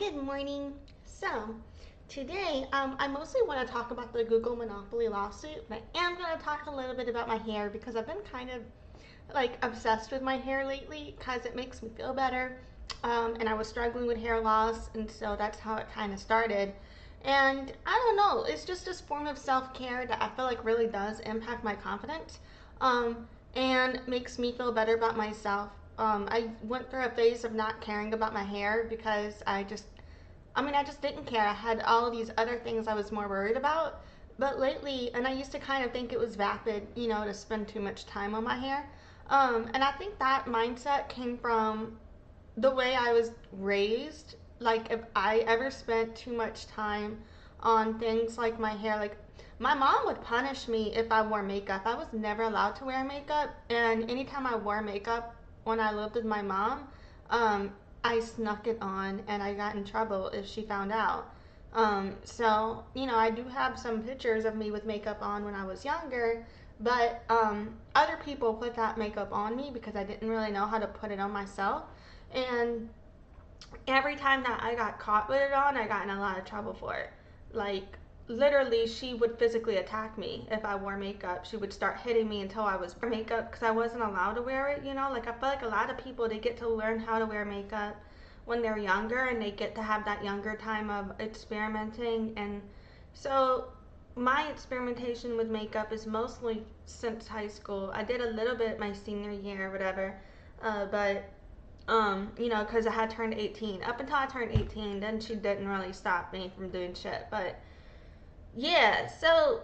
good morning. So, today, I mostly want to talk about the Google Monopoly lawsuit, but I am going to talk a little bit about my hair because I've been kind of obsessed with my hair lately because it makes me feel better. And I was struggling with hair loss, and so that's how it kind of started. And I don't know, it's just this form of self care that I feel like really does impact my confidence and makes me feel better about myself. I went through a phase of not caring about my hair because I just didn't care. I had all of these other things I was more worried about. But lately, and I used to kind of think it was vapid, to spend too much time on my hair. And I think that mindset came from the way I was raised. Like, if I ever spent too much time on things like my hair, like, my mom would punish me if I wore makeup. I was never allowed to wear makeup, and anytime I wore makeup when I lived with my mom, I snuck it on and I got in trouble if she found out. I do have some pictures of me with makeup on when I was younger, but other people put that makeup on me because I didn't really know how to put it on myself. And every time that I got caught with it on, I got in a lot of trouble for it. Like, literally, she would physically attack me if I wore makeup. She would start hitting me until I was wearing makeup because I wasn't allowed to wear it. Like, I feel like a lot of people, they get to learn how to wear makeup when they're younger, and they get to have that younger time of experimenting. And so my experimentation with makeup is mostly since high school. I did a little bit my senior year or whatever, but because I had turned 18. Up until I turned 18, then she didn't really stop me from doing shit. But yeah, so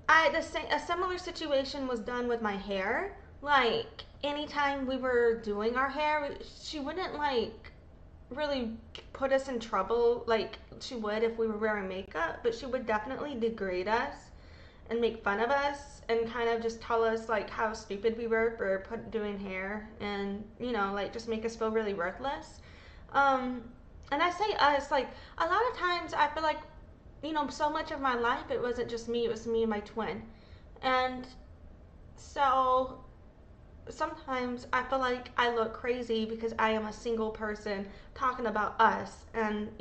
a similar situation was done with my hair. Like, anytime we were doing our hair, she wouldn't really put us in trouble like she would if we were wearing makeup, but she would definitely degrade us and make fun of us and kind of just tell us like how stupid we were for doing hair, and just make us feel really worthless. And I say us, like, a lot of times I feel like, so much of my life it wasn't just me, it was me and my twin. And so sometimes I feel like I look crazy because I am a single person talking about us, and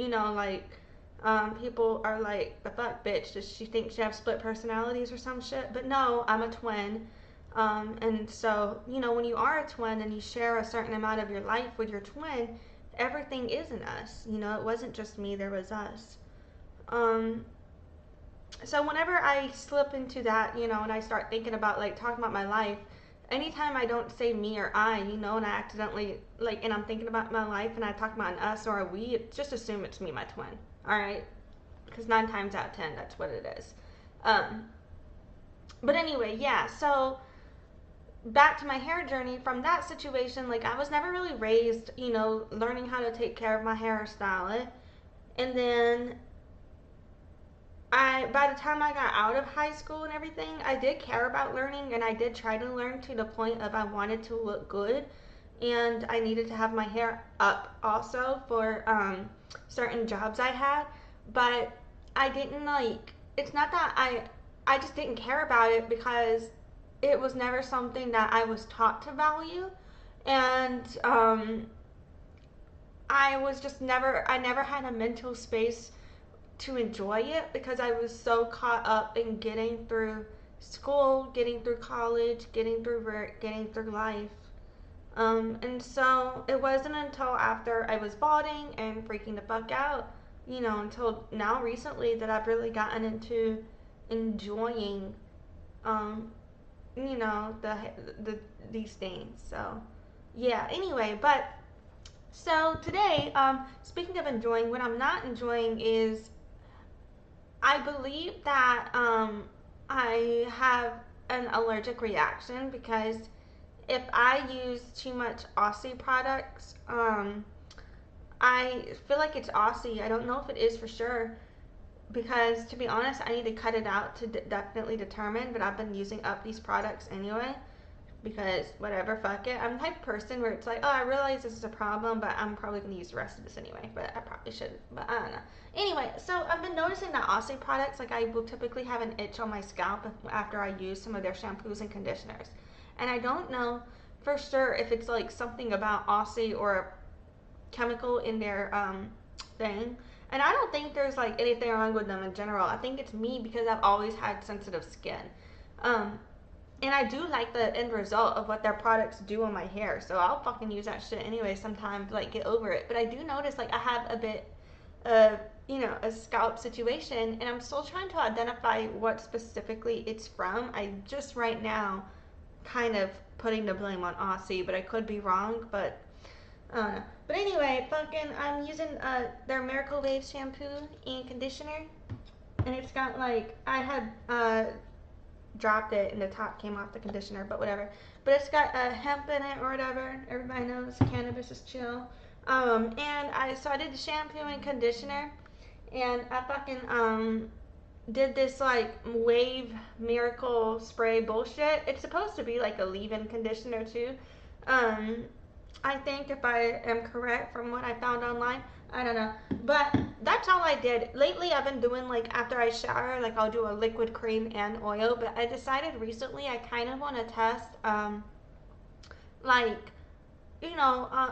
people are like, the fuck, bitch, does she think she have split personalities or some shit? But no, I'm a twin. And so, when you are a twin and you share a certain amount of your life with your twin, everything is in us. It wasn't just me, there was us. So whenever I slip into that, and I start thinking about like talking about my life, anytime I don't say me or I, and I accidentally and I'm thinking about my life and I talk about an us or a we, just assume it's me, my twin. All right, because 9 times out of 10, that's what it is. But anyway, yeah. So back to my hair journey. From that situation, like, I was never really raised, learning how to take care of my hair or style it, and then by the time I got out of high school and everything, I did care about learning, and I did try to learn to the point of I wanted to look good, and I needed to have my hair up also for certain jobs I had. But I didn't it's not that I just didn't care about it because it was never something that I was taught to value. And I never had a mental space to enjoy it because I was so caught up in getting through school, getting through college, getting through work, getting through life. And so it wasn't until after I was balding and freaking the fuck out, until now recently, that I've really gotten into enjoying, um, these things. So yeah. Anyway, but so today, speaking of enjoying, what I'm not enjoying is I believe that I have an allergic reaction because if I use too much Aussie products, I feel like it's Aussie. I don't know if it is for sure because, to be honest, I need to cut it out to definitely determine, but I've been using up these products anyway because whatever, fuck it. I'm the type of person where it's like, oh, I realize this is a problem, but I'm probably going to use the rest of this anyway, but I probably shouldn't, but I don't know. Anyway, so I've been noticing that Aussie products, like, I will typically have an itch on my scalp after I use some of their shampoos and conditioners. And I don't know for sure if it's like something about Aussie or chemical in their thing. And I don't think there's like anything wrong with them in general. I think it's me because I've always had sensitive skin. Um, and I do like the end result of what their products do on my hair. So I'll fucking use that shit anyway sometime to like get over it. But I do notice like I have a bit of, a scalp situation, and I'm still trying to identify what specifically it's from. I just right now kind of putting the blame on Aussie, but I could be wrong. But but anyway, fucking, I'm using their Miracle Wave shampoo and conditioner, and it's got like I had dropped it and the top came off the conditioner, but whatever. But it's got hemp in it or whatever. Everybody knows cannabis is chill. And I did the shampoo and conditioner, and I fucking did this like wave miracle spray bullshit. It's supposed to be like a leave-in conditioner too. I think if I am correct from what I found online. I don't know. But that's all I did. Lately I've been doing like after I shower, like I'll do a liquid cream and oil, but I decided recently I kind of want to test like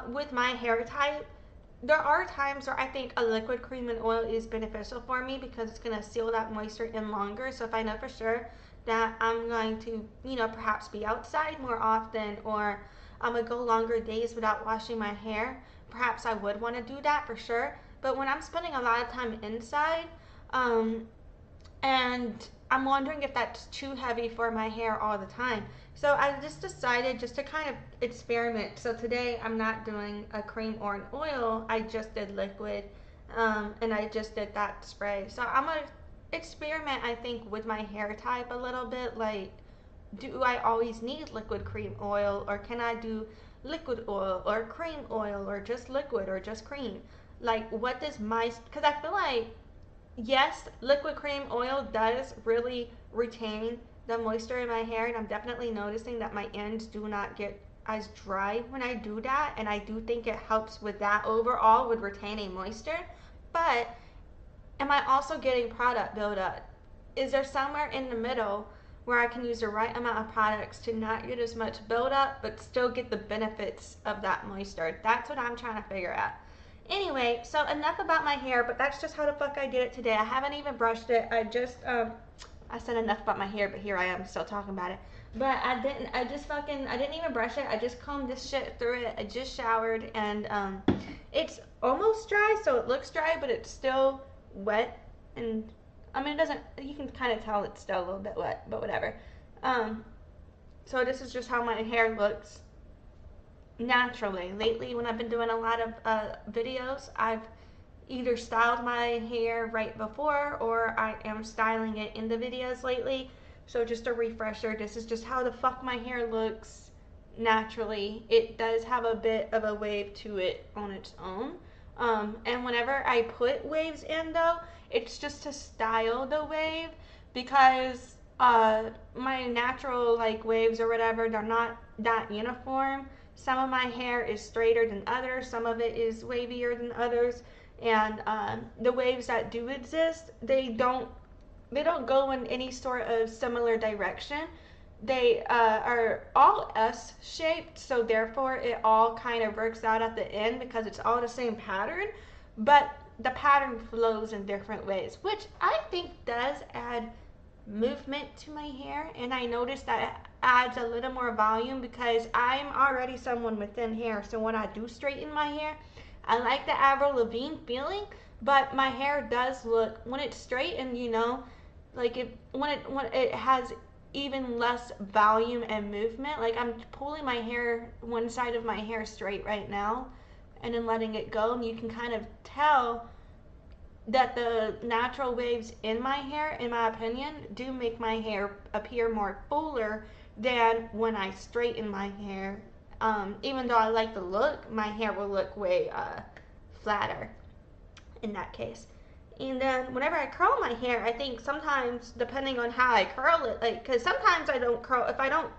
with my hair type. There are times where I think a liquid cream and oil is beneficial for me because it's going to seal that moisture in longer. So if I know for sure that I'm going to, perhaps be outside more often, or I'm going to go longer days without washing my hair, perhaps I would want to do that for sure. But when I'm spending a lot of time inside, and I'm wondering if that's too heavy for my hair all the time. So I just decided just to kind of experiment. So today I'm not doing a cream or an oil. I just did liquid, and I just did that spray. So I'm going to experiment, I think, with my hair type a little bit. Like, do I always need liquid cream oil, or can I do liquid oil or cream oil, or just liquid or just cream? Like, what does because I feel like, yes, liquid cream oil does really retain the moisture in my hair, and I'm definitely noticing that my ends do not get as dry when I do that, and I do think it helps with that overall with retaining moisture. But am I also getting product buildup? Is there somewhere in the middle where I can use the right amount of products to not get as much buildup but still get the benefits of that moisture? That's what I'm trying to figure out. Anyway, so enough about my hair, but that's just how the fuck I did it today. I haven't even brushed it. I just, I said enough about my hair, but here I am still talking about it. But I didn't even brush it. I just combed this shit through it. I just showered, and it's almost dry, so it looks dry, but it's still wet. And I mean, you can kind of tell it's still a little bit wet, but whatever. So this is just how my hair looks naturally. Lately, when I've been doing a lot of videos, I've either styled my hair right before, or I am styling it in the videos lately. So just a refresher, this is just how the fuck my hair looks naturally. It does have a bit of a wave to it on its own. And whenever I put waves in though, it's just to style the wave, because my natural like waves or whatever, they're not that uniform. Some of my hair is straighter than others, some of it is wavier than others, and the waves that do exist, they don't go in any sort of similar direction. They are all S-shaped, so therefore it all kind of works out at the end because it's all the same pattern, but the pattern flows in different ways, which I think does add movement to my hair, and I noticed that it adds a little more volume because I'm already someone with thin hair. So when I do straighten my hair, I like the Avril Lavigne feeling, but my hair does look, when it's straight and like when it has even less volume and movement. Like I'm pulling my hair, one side of my hair straight right now, and then letting it go, and you can kind of tell that the natural waves in my hair, in my opinion, do make my hair appear more fuller than when I straighten my hair. Even though I like the look, my hair will look way flatter in that case. And then whenever I curl my hair, I think sometimes, depending on how I curl it, like, because sometimes I don't curl, if I don't,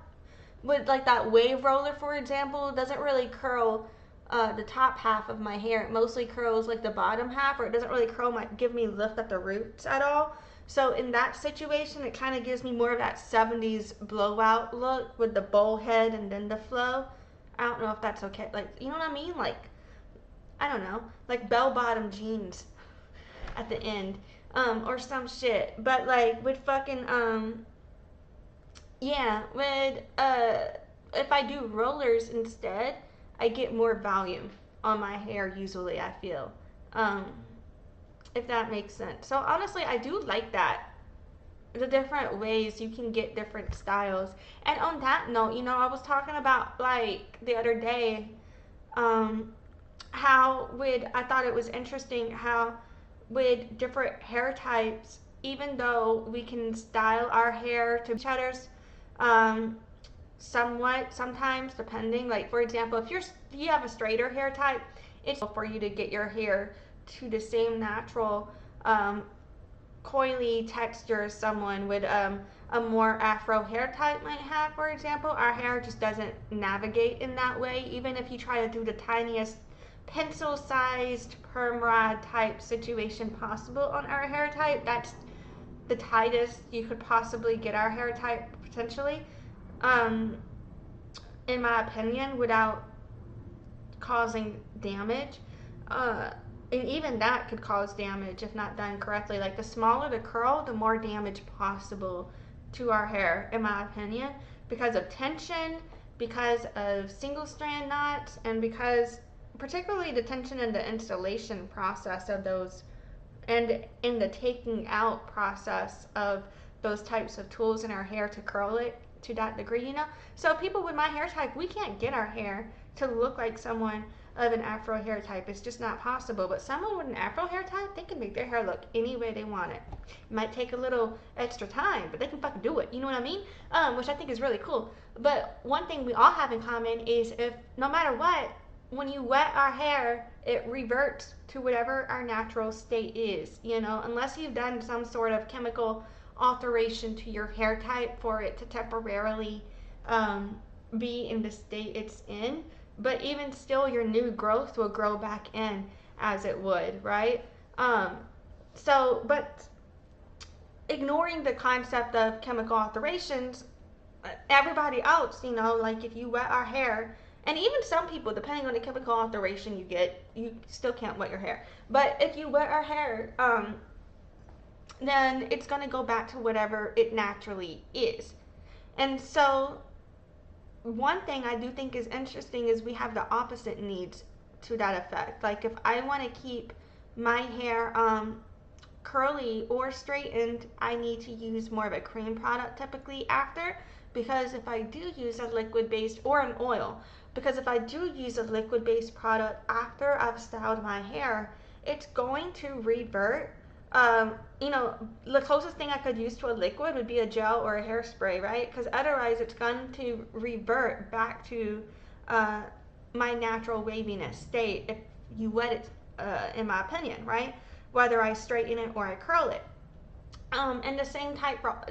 with like that wave roller, for example, doesn't really curl the top half of my hair. It mostly curls like the bottom half, or it doesn't really give me lift at the roots at all. So in that situation, it kind of gives me more of that 70s blowout look with the bowl head and then the flow. I don't know if that's okay. Like, you know what I mean? Like, I don't know, like bell-bottom jeans at the end, or some shit. But like with fucking yeah, with if I do rollers instead, I get more volume on my hair usually, I feel. Um, if that makes sense. So honestly, I do like that. The different ways you can get different styles. And on that note, I was talking about like the other day, um, how with I thought it was interesting how with different hair types, even though we can style our hair to each other's, um, somewhat sometimes depending. Like for example, if you have a straighter hair type, it's for you to get your hair to the same natural, coily texture as someone with a more afro hair type might have. For example, our hair just doesn't navigate in that way. Even if you try to do the tiniest pencil sized perm rod type situation possible on our hair type, that's the tightest you could possibly get our hair type potentially, um, in my opinion, without causing damage. Uh, and even that could cause damage if not done correctly. Like the smaller the curl, the more damage possible to our hair, in my opinion, because of tension, because of single strand knots, and because particularly the tension in the installation process of those, and in the taking out process of those types of tools in our hair to curl it to that degree. So people with my hair type, we can't get our hair to look like someone of an afro hair type. It's just not possible. But someone with an afro hair type, they can make their hair look any way they want it. It might take a little extra time, but they can fucking do it. You know what I mean? Which I think is really cool. But one thing we all have in common is, if no matter what, when you wet our hair, it reverts to whatever our natural state is, unless you've done some sort of chemical alteration to your hair type for it to temporarily, be in the state it's in. But even still, your new growth will grow back in as it would, right? But ignoring the concept of chemical alterations, everybody else, like if you wet our hair, and even some people, depending on the chemical alteration you get, you still can't wet your hair. But if you wet our hair, then it's going to go back to whatever it naturally is. And so, one thing I do think is interesting is we have the opposite needs to that effect. Like if I want to keep my hair curly or straightened, I need to use more of a cream product typically after, because if I do use a liquid based or an oil, because if I do use a liquid based product after I've styled my hair, it's going to revert. The closest thing I could use to a liquid would be a gel or a hairspray, right? Because otherwise it's going to revert back to my natural waviness state if you wet it, in my opinion, right? Whether I straighten it or I curl it. And the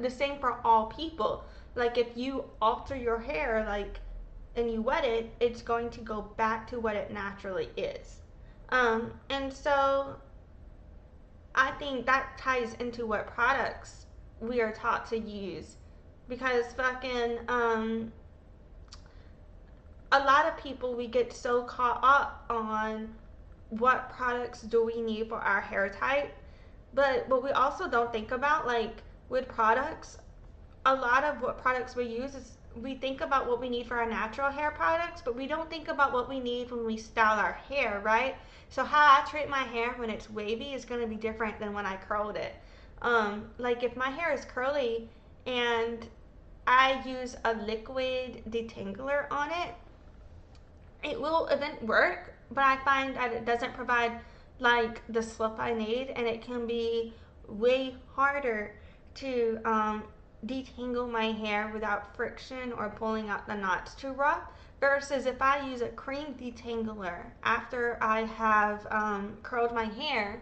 same for all people. Like if you alter your hair, like, and you wet it, it's going to go back to what it naturally is. And so I think that ties into what products we are taught to use, because fucking a lot of people, we get so caught up on what products do we need for our hair type, but what we also don't think about, like with products, a lot of what products we use is, we think about what we need for our natural hair products, but we don't think about what we need when we style our hair, right? So how I treat my hair when it's wavy is going to be different than when I curled it. Like if my hair is curly and I use a liquid detangler on it, it will eventually work, but I find that it doesn't provide like the slip I need, and it can be way harder to detangle my hair without friction or pulling out the knots too rough, versus if I use a cream detangler after I have curled my hair,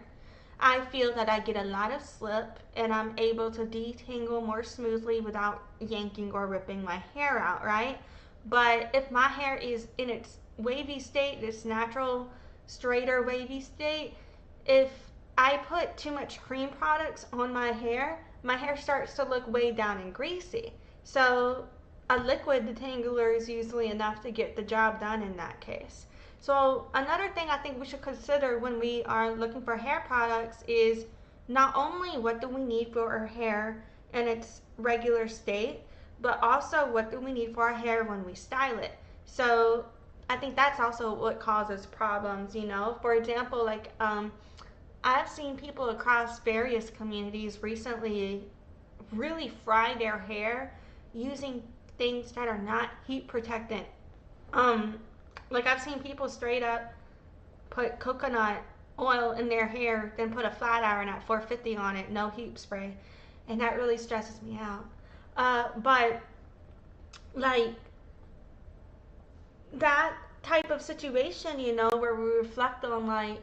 I feel that I get a lot of slip and I'm able to detangle more smoothly without yanking or ripping my hair out, right? But if my hair is in its wavy state, this natural straighter wavy state, if I put too much cream products on my hair starts to look way down and greasy. So a liquid detangler is usually enough to get the job done in that case. So another thing I think we should consider when we are looking for hair products is not only what do we need for our hair in its regular state, but also what do we need for our hair when we style it. So I think that's also what causes problems, you know. For example, like I've seen people across various communities recently really fry their hair using things that are not heat protectant. Um, like I've seen people straight up put coconut oil in their hair, then put a flat iron at 450 on it, no heat spray, and that really stresses me out. But like that type of situation, you know, where we reflect on like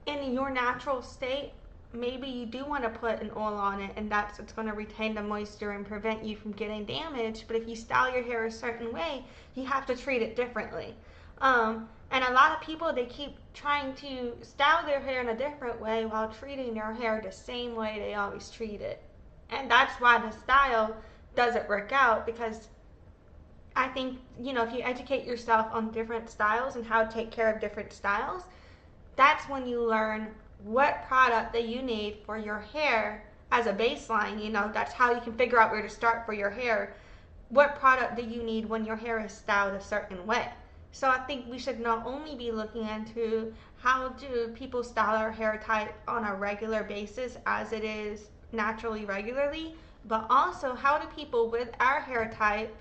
in your natural state, maybe you do want to put an oil on it and that's it's going to retain the moisture and prevent you from getting damaged. But if you style your hair a certain way, you have to treat it differently. And a lot of people, they keep trying to style their hair in a different way while treating their hair the same way they always treat it. And that's why the style doesn't work out, because I think, you know, if you educate yourself on different styles and how to take care of different styles, that's when you learn what product that you need for your hair as a baseline. You know, that's how you can figure out where to start for your hair. What product do you need when your hair is styled a certain way? So I think we should not only be looking into how do people style our hair type on a regular basis as it is naturally regularly, but also how do people with our hair type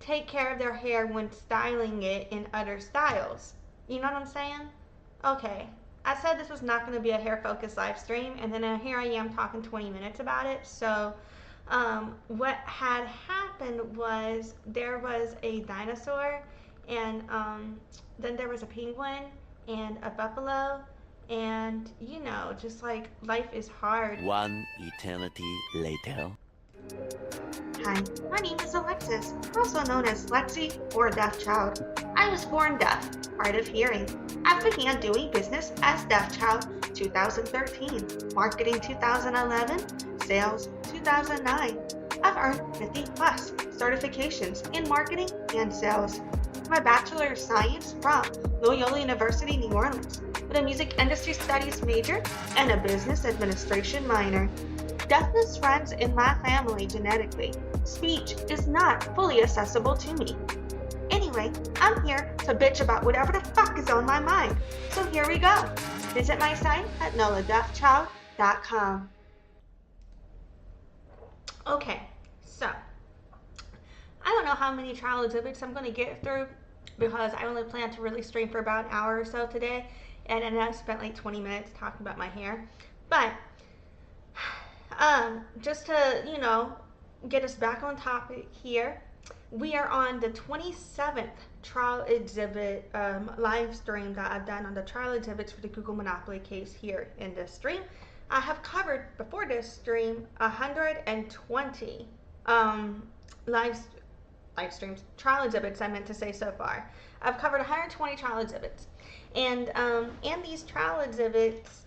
take care of their hair when styling it in other styles. You know what I'm saying? Okay, I said this was not going to be a hair focused live stream, and then here I am talking 20 minutes about it. So what had happened was there was a dinosaur, and then there was a penguin and a buffalo, and you know, just like life is hard. One eternity later. Hi, my name is Alexis, also known as Lexi or Deaf Child. I was born deaf, hard of hearing. I began doing business as Deaf Child 2013, marketing 2011, sales 2009. I've earned 50 plus certifications in marketing and sales. My Bachelor of Science from Loyola University, New Orleans, with a music industry studies major and a business administration minor. Deafness runs in my family genetically. Speech is not fully accessible to me. Anyway, I'm here to bitch about whatever the fuck is on my mind. So here we go. Visit my site at noladeafchild.com. Okay, so I don't know how many trial exhibits I'm going to get through because I only plan to really stream for about an hour or so today, and then I spent like 20 minutes talking about my hair. But just to, you know, get us back on topic here, we are on the 27th trial exhibit live stream that I've done on the trial exhibits for the Google Monopoly case here in this stream. I have covered, before this stream, 120 live streams, trial exhibits I meant to say so far. I've covered 120 trial exhibits. And in these trial exhibits,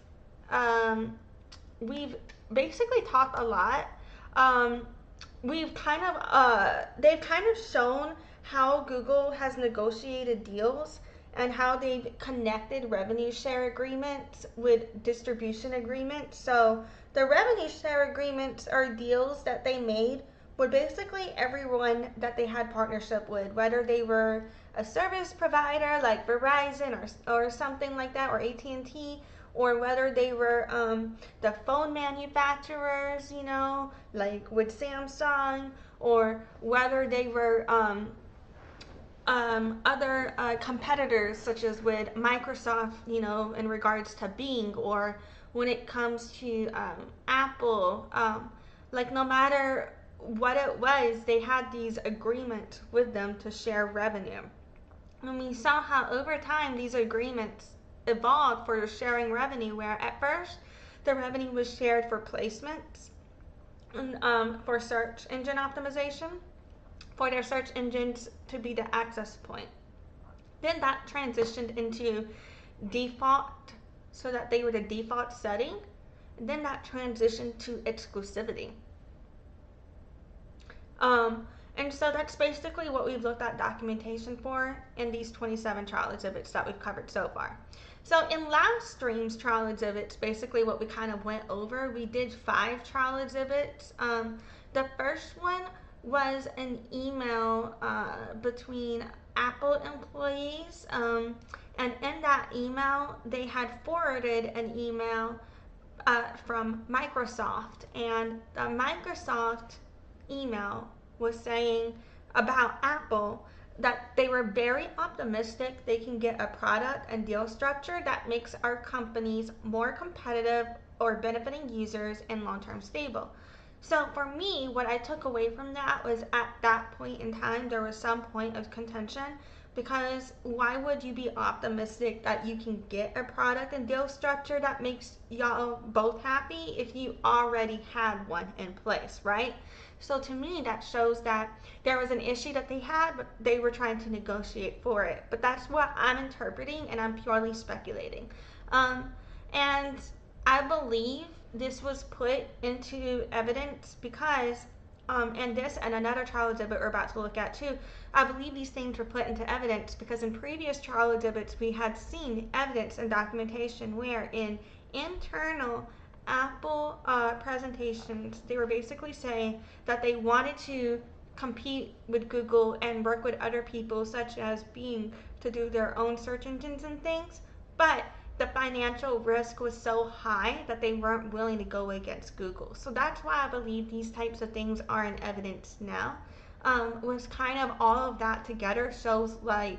we've basically talked a lot. They've kind of shown how Google has negotiated deals and how they've connected revenue share agreements with distribution agreements. So the revenue share agreements are deals that they made with basically everyone that they had partnership with, whether they were a service provider like Verizon or something like that, or AT&T, or whether they were the phone manufacturers, you know, like with Samsung, or whether they were other competitors such as with Microsoft, you know, in regards to Bing, or when it comes to Apple, like no matter what it was, they had these agreements with them to share revenue. And we saw how over time these agreements evolved for sharing revenue, where at first the revenue was shared for placements and for search engine optimization, for their search engines to be the access point. Then that transitioned into default, so that they were the default setting. And then that transitioned to exclusivity. And so that's basically what we've looked at documentation for in these 27 trial exhibits that we've covered so far. So in last stream's trial exhibits, basically what we kind of went over, we did 5 trial exhibits. The first one was an email between Apple employees, and in that email, they had forwarded an email from Microsoft, and the Microsoft email was saying about Apple that they were very optimistic they can get a product and deal structure that makes our companies more competitive or benefiting users and long-term stable. So for me, what I took away from that was at that point in time, there was some point of contention, because why would you be optimistic that you can get a product and deal structure that makes y'all both happy if you already had one in place, right? So to me, that shows that there was an issue that they had, but they were trying to negotiate for it. But that's what I'm interpreting, and I'm purely speculating. And I believe this was put into evidence because, and this and another trial exhibit we're about to look at too, I believe these things were put into evidence because in previous trial exhibits we had seen evidence and documentation where in internal Apple presentations, they were basically saying that they wanted to compete with Google and work with other people such as Bing to do their own search engines and things, but the financial risk was so high that they weren't willing to go against Google. So that's why I believe these types of things are in evidence now. Was kind of all of that together shows like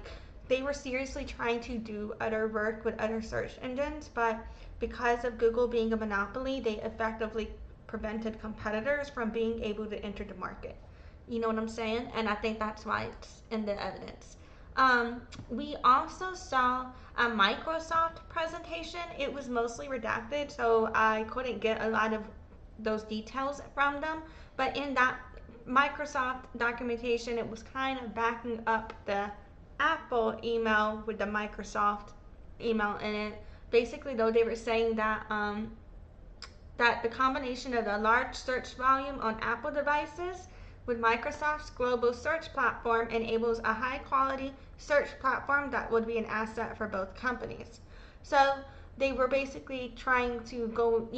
they were seriously trying to do other work with other search engines, but because of Google being a monopoly, they effectively prevented competitors from being able to enter the market. You know what I'm saying? And I think that's why it's in the evidence. We also saw a Microsoft presentation. It was mostly redacted, so I couldn't get a lot of those details from them. But in that Microsoft documentation, it was kind of backing up the Apple email with the Microsoft email in it. Basically, though, they were saying that that the combination of the large search volume on Apple devices with Microsoft's global search platform enables a high-quality search platform that would be an asset for both companies. So they were basically trying to go,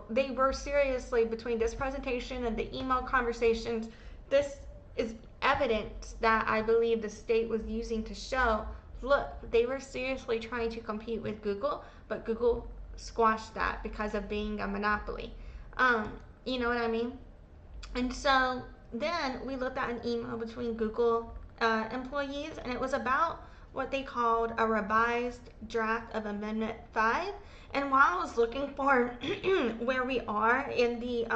they were seriously between this presentation and the email conversations. This is evidence that I believe the state was using to show, look, they were seriously trying to compete with Google, but Google squashed that because of being a monopoly. You know what I mean? And so then we looked at an email between Google employees, and it was about what they called a revised draft of Amendment 5. And while I was looking for where we are in the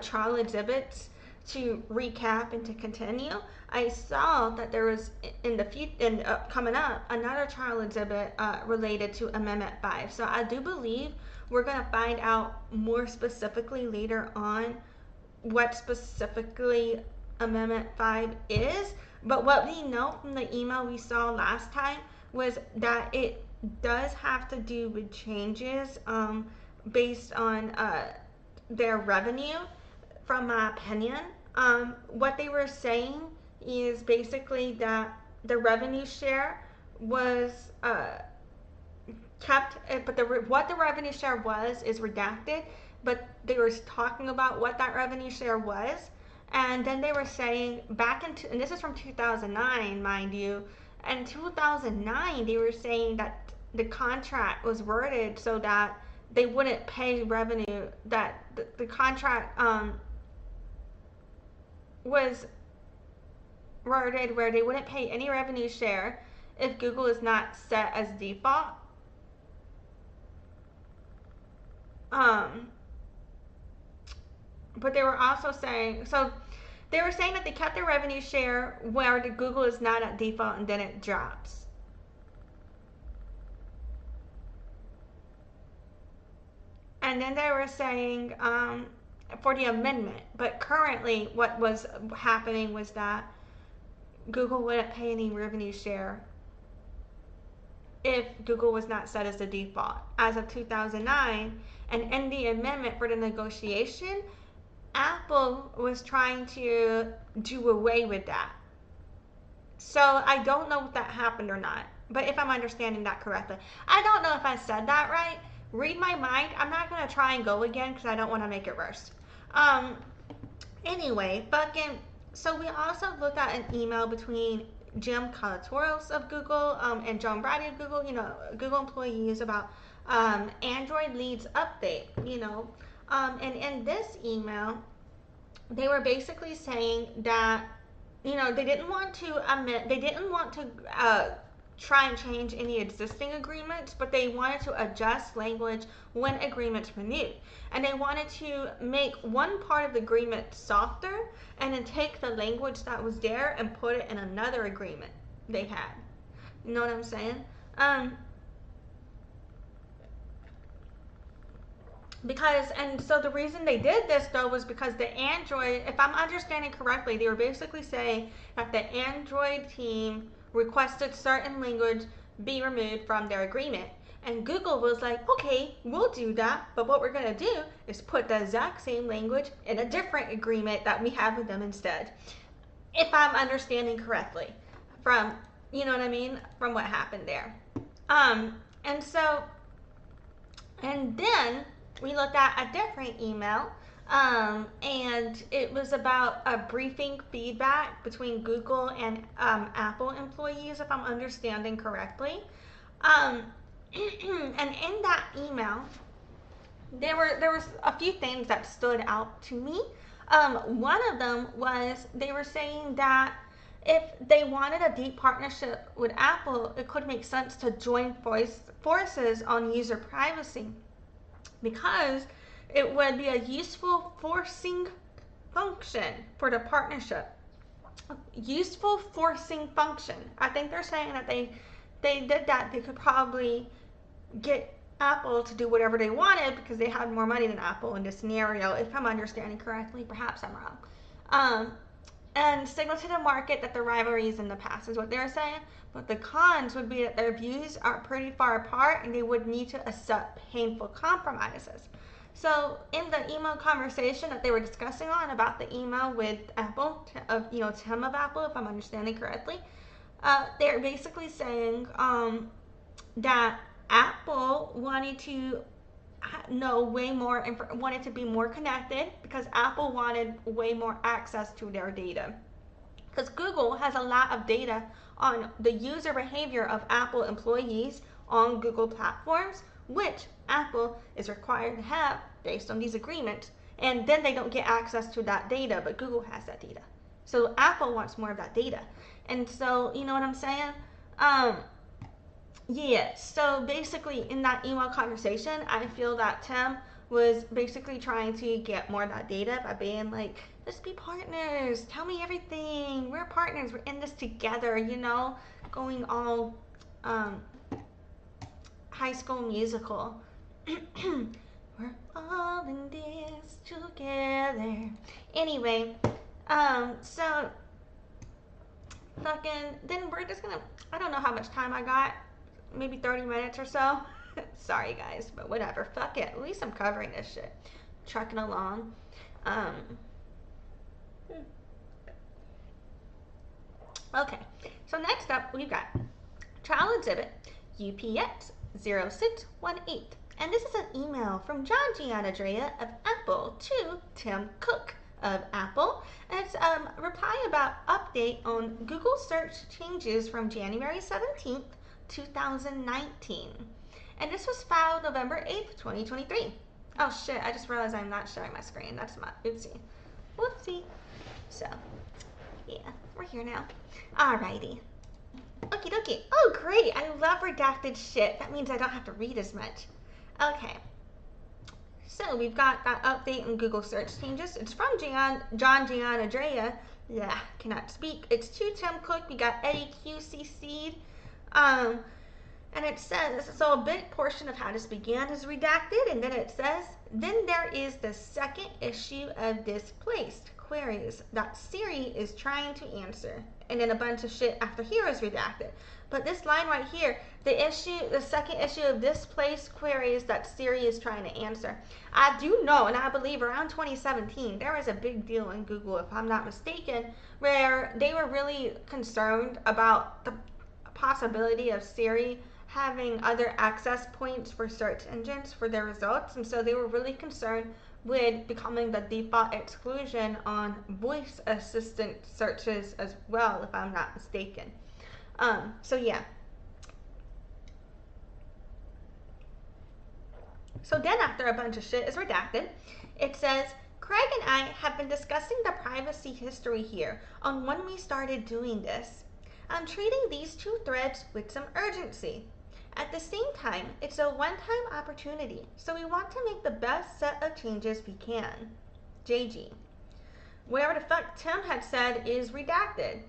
trial exhibits to recap and to continue, I saw that there was coming up another trial exhibit related to Amendment 5. So I do believe we're going to find out more specifically later on what specifically Amendment 5 is. But what we know from the email we saw last time was that it does have to do with changes based on their revenue, from my opinion. What they were saying is basically that the revenue share was kept, but what the revenue share was is redacted, but they were talking about what that revenue share was. And then they were saying and this is from 2009, mind you, in 2009 they were saying that the contract was worded so that they wouldn't pay revenue, that the contract was worded where they wouldn't pay any revenue share if Google is not set as default. But they were also saying, so they were saying that they kept their revenue share where the Google is not at default and then it drops. And then they were saying for the amendment, but currently what was happening was that Google wouldn't pay any revenue share if Google was not set as the default as of 2009. And in the amendment for the negotiation, Apple was trying to do away with that. So I don't know if that happened or not, but if I'm understanding that correctly, I don't know if I said that right. Read my mind. I'm not gonna try and go again because I don't want to make it worse. Um. Anyway, fucking. So we also looked at an email between Jim Kolotouros of Google and John Giannandrea of Google. Google employees about Android leads update. And in this email, they were basically saying that they didn't want to try and change any existing agreements, but they wanted to adjust language when agreements renewed, and they wanted to make one part of the agreement softer and then take the language that was there and put it in another agreement they had. You know what I'm saying? So the reason they did this though was because the Android, if I'm understanding correctly, they were basically saying that the Android team requested certain language be removed from their agreement. And Google was like, okay, we'll do that, but what we're going to do is put the exact same language in a different agreement that we have with them instead. If I'm understanding correctly from, you know what I mean, from what happened there. And then we looked at a different email, and it was about a briefing feedback between Google and Apple employees, if I'm understanding correctly. And in that email, there was a few things that stood out to me. One of them was they were saying that if they wanted a deep partnership with Apple, it could make sense to join forces on user privacy, because it would be a useful forcing function for the partnership. Useful forcing function. I think they're saying that they did that. They could probably get Apple to do whatever they wanted because they had more money than Apple in this scenario, if I'm understanding correctly. Perhaps I'm wrong. And signal to the market that the rivalries in the past is what they're saying. But the cons would be that their views are pretty far apart and they would need to accept painful compromises. So in the email conversation that they were discussing on about the email with Apple, Tim of Apple, if I'm understanding correctly, they're basically saying that Apple wanted to know way more, wanted to be more connected because Apple wanted way more access to their data. Because Google has a lot of data on the user behavior of Apple employees on Google platforms, which Apple is required to have based on these agreements. And then they don't get access to that data, but Google has that data. So Apple wants more of that data. And so, you know what I'm saying? Yeah, so basically in that email conversation, I feel that Tim was basically trying to get more of that data by being like, let's be partners, tell me everything, we're partners, we're in this together, going all High School Musical. We're all in this together. Anyway, so then we're just gonna, I don't know how much time I got, maybe 30 minutes or so. Sorry guys, but whatever, fuck it, at least I'm covering this shit, trucking along. Okay, so next up we've got trial exhibit UPX 0618, and this is an email from John Giannandrea of Apple to Tim Cook of Apple, and it's a reply about update on Google search changes from January 17th 2019, and this was filed November 8th 2023. Oh shit, I just realized I'm not showing my screen. That's my whoopsie. So yeah, we're here now. Alrighty. Okie dokie. Oh great, I love redacted shit. That means I don't have to read as much. Okay, so we've got that update on Google search changes. It's from John Giannandrea. Yeah, cannot speak. It's to Tim Cook. We got Eddy QCC'd. And it says, so a big portion of how this began is redacted, and then it says, then there is the second issue of displaced queries that Siri is trying to answer. And then a bunch of shit after here is redacted. But this line right here, the second issue of displaced queries that Siri is trying to answer. I do know, and I believe around 2017, there was a big deal in Google, if I'm not mistaken, where they were really concerned about the possibility of Siri having other access points for search engines for their results, and so they were really concerned with becoming the default exclusion on voice assistant searches as well, if I'm not mistaken. So yeah. So then after a bunch of shit is redacted, it says, Craig and I have been discussing the privacy history here on when we started doing this. I'm treating these two threads with some urgency. At the same time, it's a one-time opportunity, so we want to make the best set of changes we can. JG. Whatever the fuck Tim had said is redacted.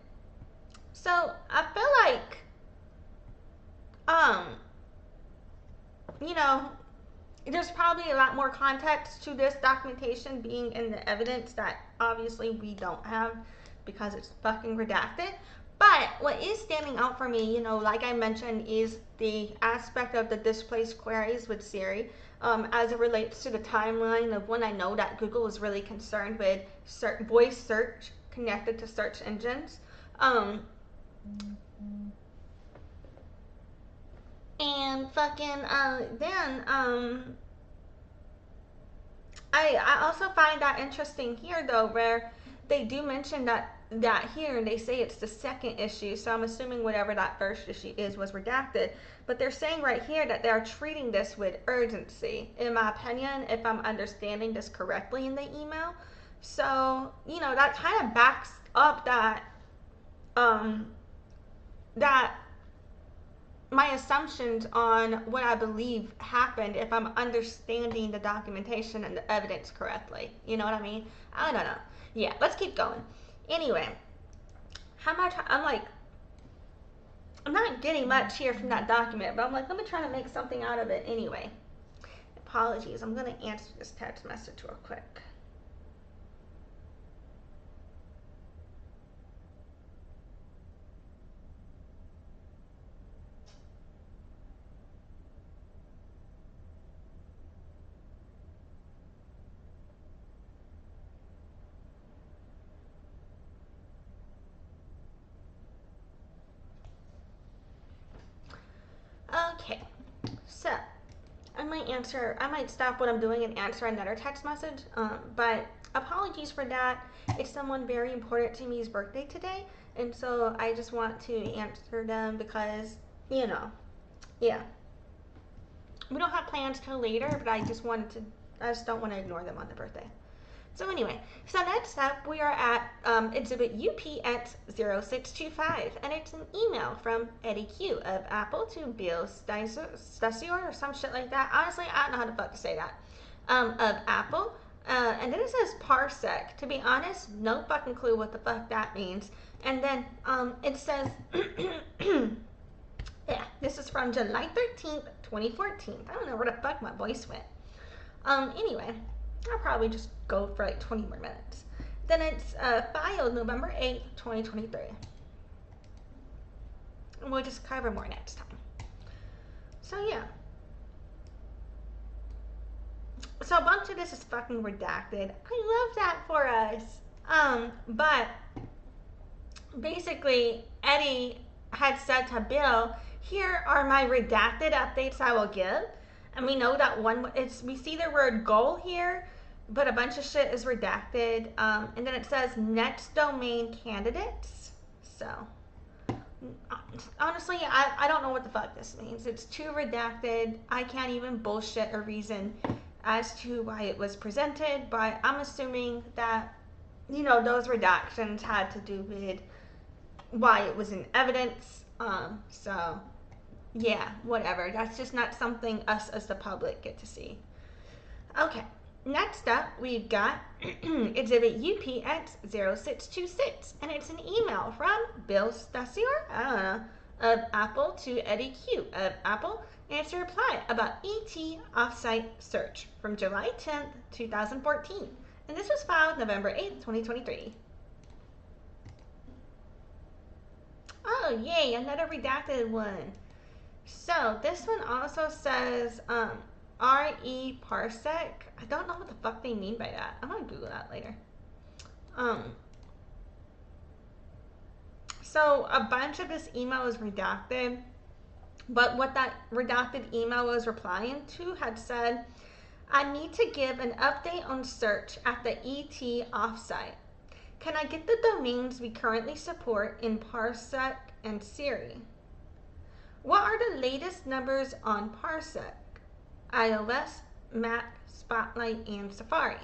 So I feel like, you know, there's probably a lot more context to this documentation being in the evidence that obviously we don't have because it's fucking redacted. But what is standing out for me, you know, like I mentioned, is the aspect of the displaced queries with Siri as it relates to the timeline of when I know that Google is really concerned with voice search connected to search engines. And fucking then I also find that interesting here though, where they do mention that here, and they say it's the second issue, so I'm assuming whatever that first issue is was redacted, but they're saying right here that they're treating this with urgency, in my opinion, if I'm understanding this correctly in the email. So, you know, that kind of backs up that that my assumptions on what I believe happened, if I'm understanding the documentation and the evidence correctly. You know what I mean? I don't know. Yeah, let's keep going. Anyway, how much, I'm not getting much here from that document, but I'm like, let me try to make something out of it anyway. Apologies, I'm going to answer this text message real quick. Okay, so I might stop what I'm doing and answer another text message, but apologies for that. It's someone very important to me's birthday today, and so I just want to answer them because, you know, yeah. We don't have plans till later, but I just don't want to ignore them on the birthday. So anyway, so next up we are at exhibit UPX0625, and it's an email from Eddy Q of Apple to Bill Stasior or some shit like that. Honestly, I don't know how the fuck to say that. Of Apple. And then it says Parsec. To be honest, no fucking clue what the fuck that means. And then it says, yeah, this is from July 13th, 2014. I don't know where the fuck my voice went. Anyway, I'll probably just go for like 20 more minutes. Then it's filed November 8th, 2023. And we'll just cover more next time. So yeah. So a bunch of this is fucking redacted. I love that for us. But basically, Eddy had said to Bill, here are my redacted updates I will give. And we know that we see the word goal here, but a bunch of shit is redacted. And then it says next domain candidates. So, honestly, I don't know what the fuck this means. It's too redacted. I can't even bullshit a reason as to why it was presented, but I'm assuming that, you know, those redactions had to do with why it was in evidence. So, yeah, whatever. That's just not something us as the public get to see. Okay, next up, we've got exhibit UPX0626, and it's an email from Bill Stasior, I don't know, of Apple to Eddy Q of Apple, and it's a reply about ET offsite search from July 10th, 2014. And this was filed November 8th, 2023. Oh, yay, another redacted one. So this one also says RE Parsec. I don't know what the fuck they mean by that. I'm gonna Google that later. So a bunch of this email is redacted, but what that redacted email was replying to had said, I need to give an update on search at the ET offsite. Can I get the domains we currently support in Parsec and Siri? What are the latest numbers on Parsec, iOS, Mac, Spotlight, and Safari?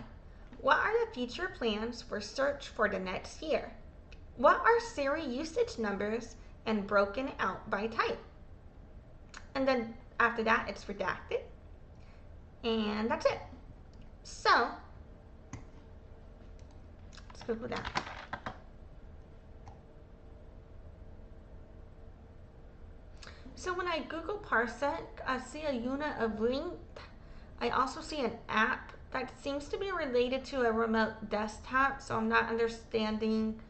What are the future plans for search for the next year? What are Siri usage numbers and broken out by type? And then after that, it's redacted. And that's it. So, let's Google that. So when I Google Parsec, I see a unit of length. I also see an app that seems to be related to a remote desktop, so I'm not understanding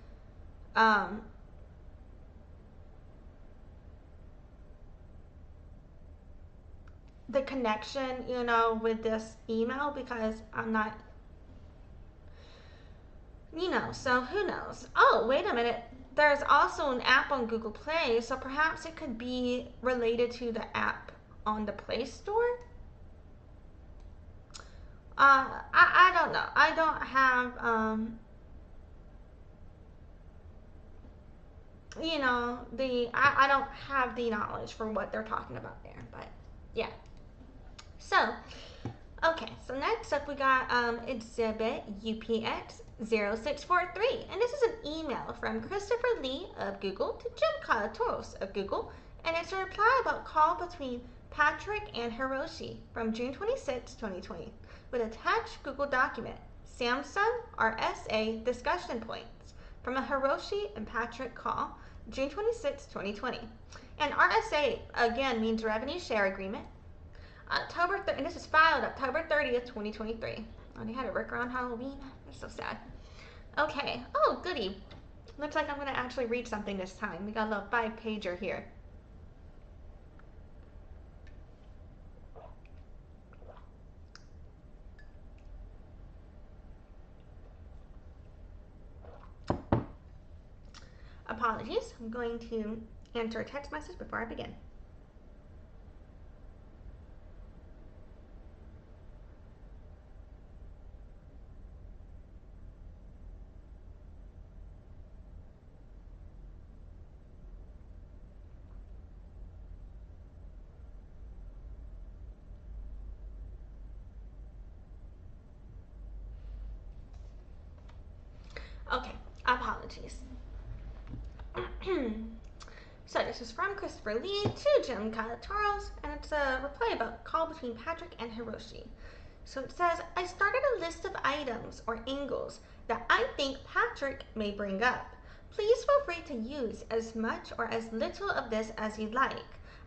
the connection, with this email, because I'm not, so who knows? Oh, wait a minute. There's also an app on Google Play, so perhaps it could be related to the app on the Play Store? I don't know. I don't have, I don't have the knowledge for what they're talking about there, but yeah. So, okay, so next up we got exhibit UPX 0643, and this is an email from Christopher Lee of Google to Jim Kolotouros of Google, and it's a reply about call between Patrick and Hiroshi from June 26, 2020, with attached Google document, Samsung RSA discussion points from a Hiroshi and Patrick call, June 26, 2020. And RSA, again, means revenue share agreement. And this is filed October 30th, 2023. Oh, they had it work around Halloween. That's so sad. Okay. Oh, goody. Looks like I'm going to actually read something this time. We got a little 5-pager here. Apologies. I'm going to answer a text message before I begin. Okay, apologies. So this is from Christopher Lee to Jim Kolotouros, and it's a reply about call between Patrick and Hiroshi. So it says, I started a list of items or angles that I think Patrick may bring up. Please feel free to use as much or as little of this as you'd like.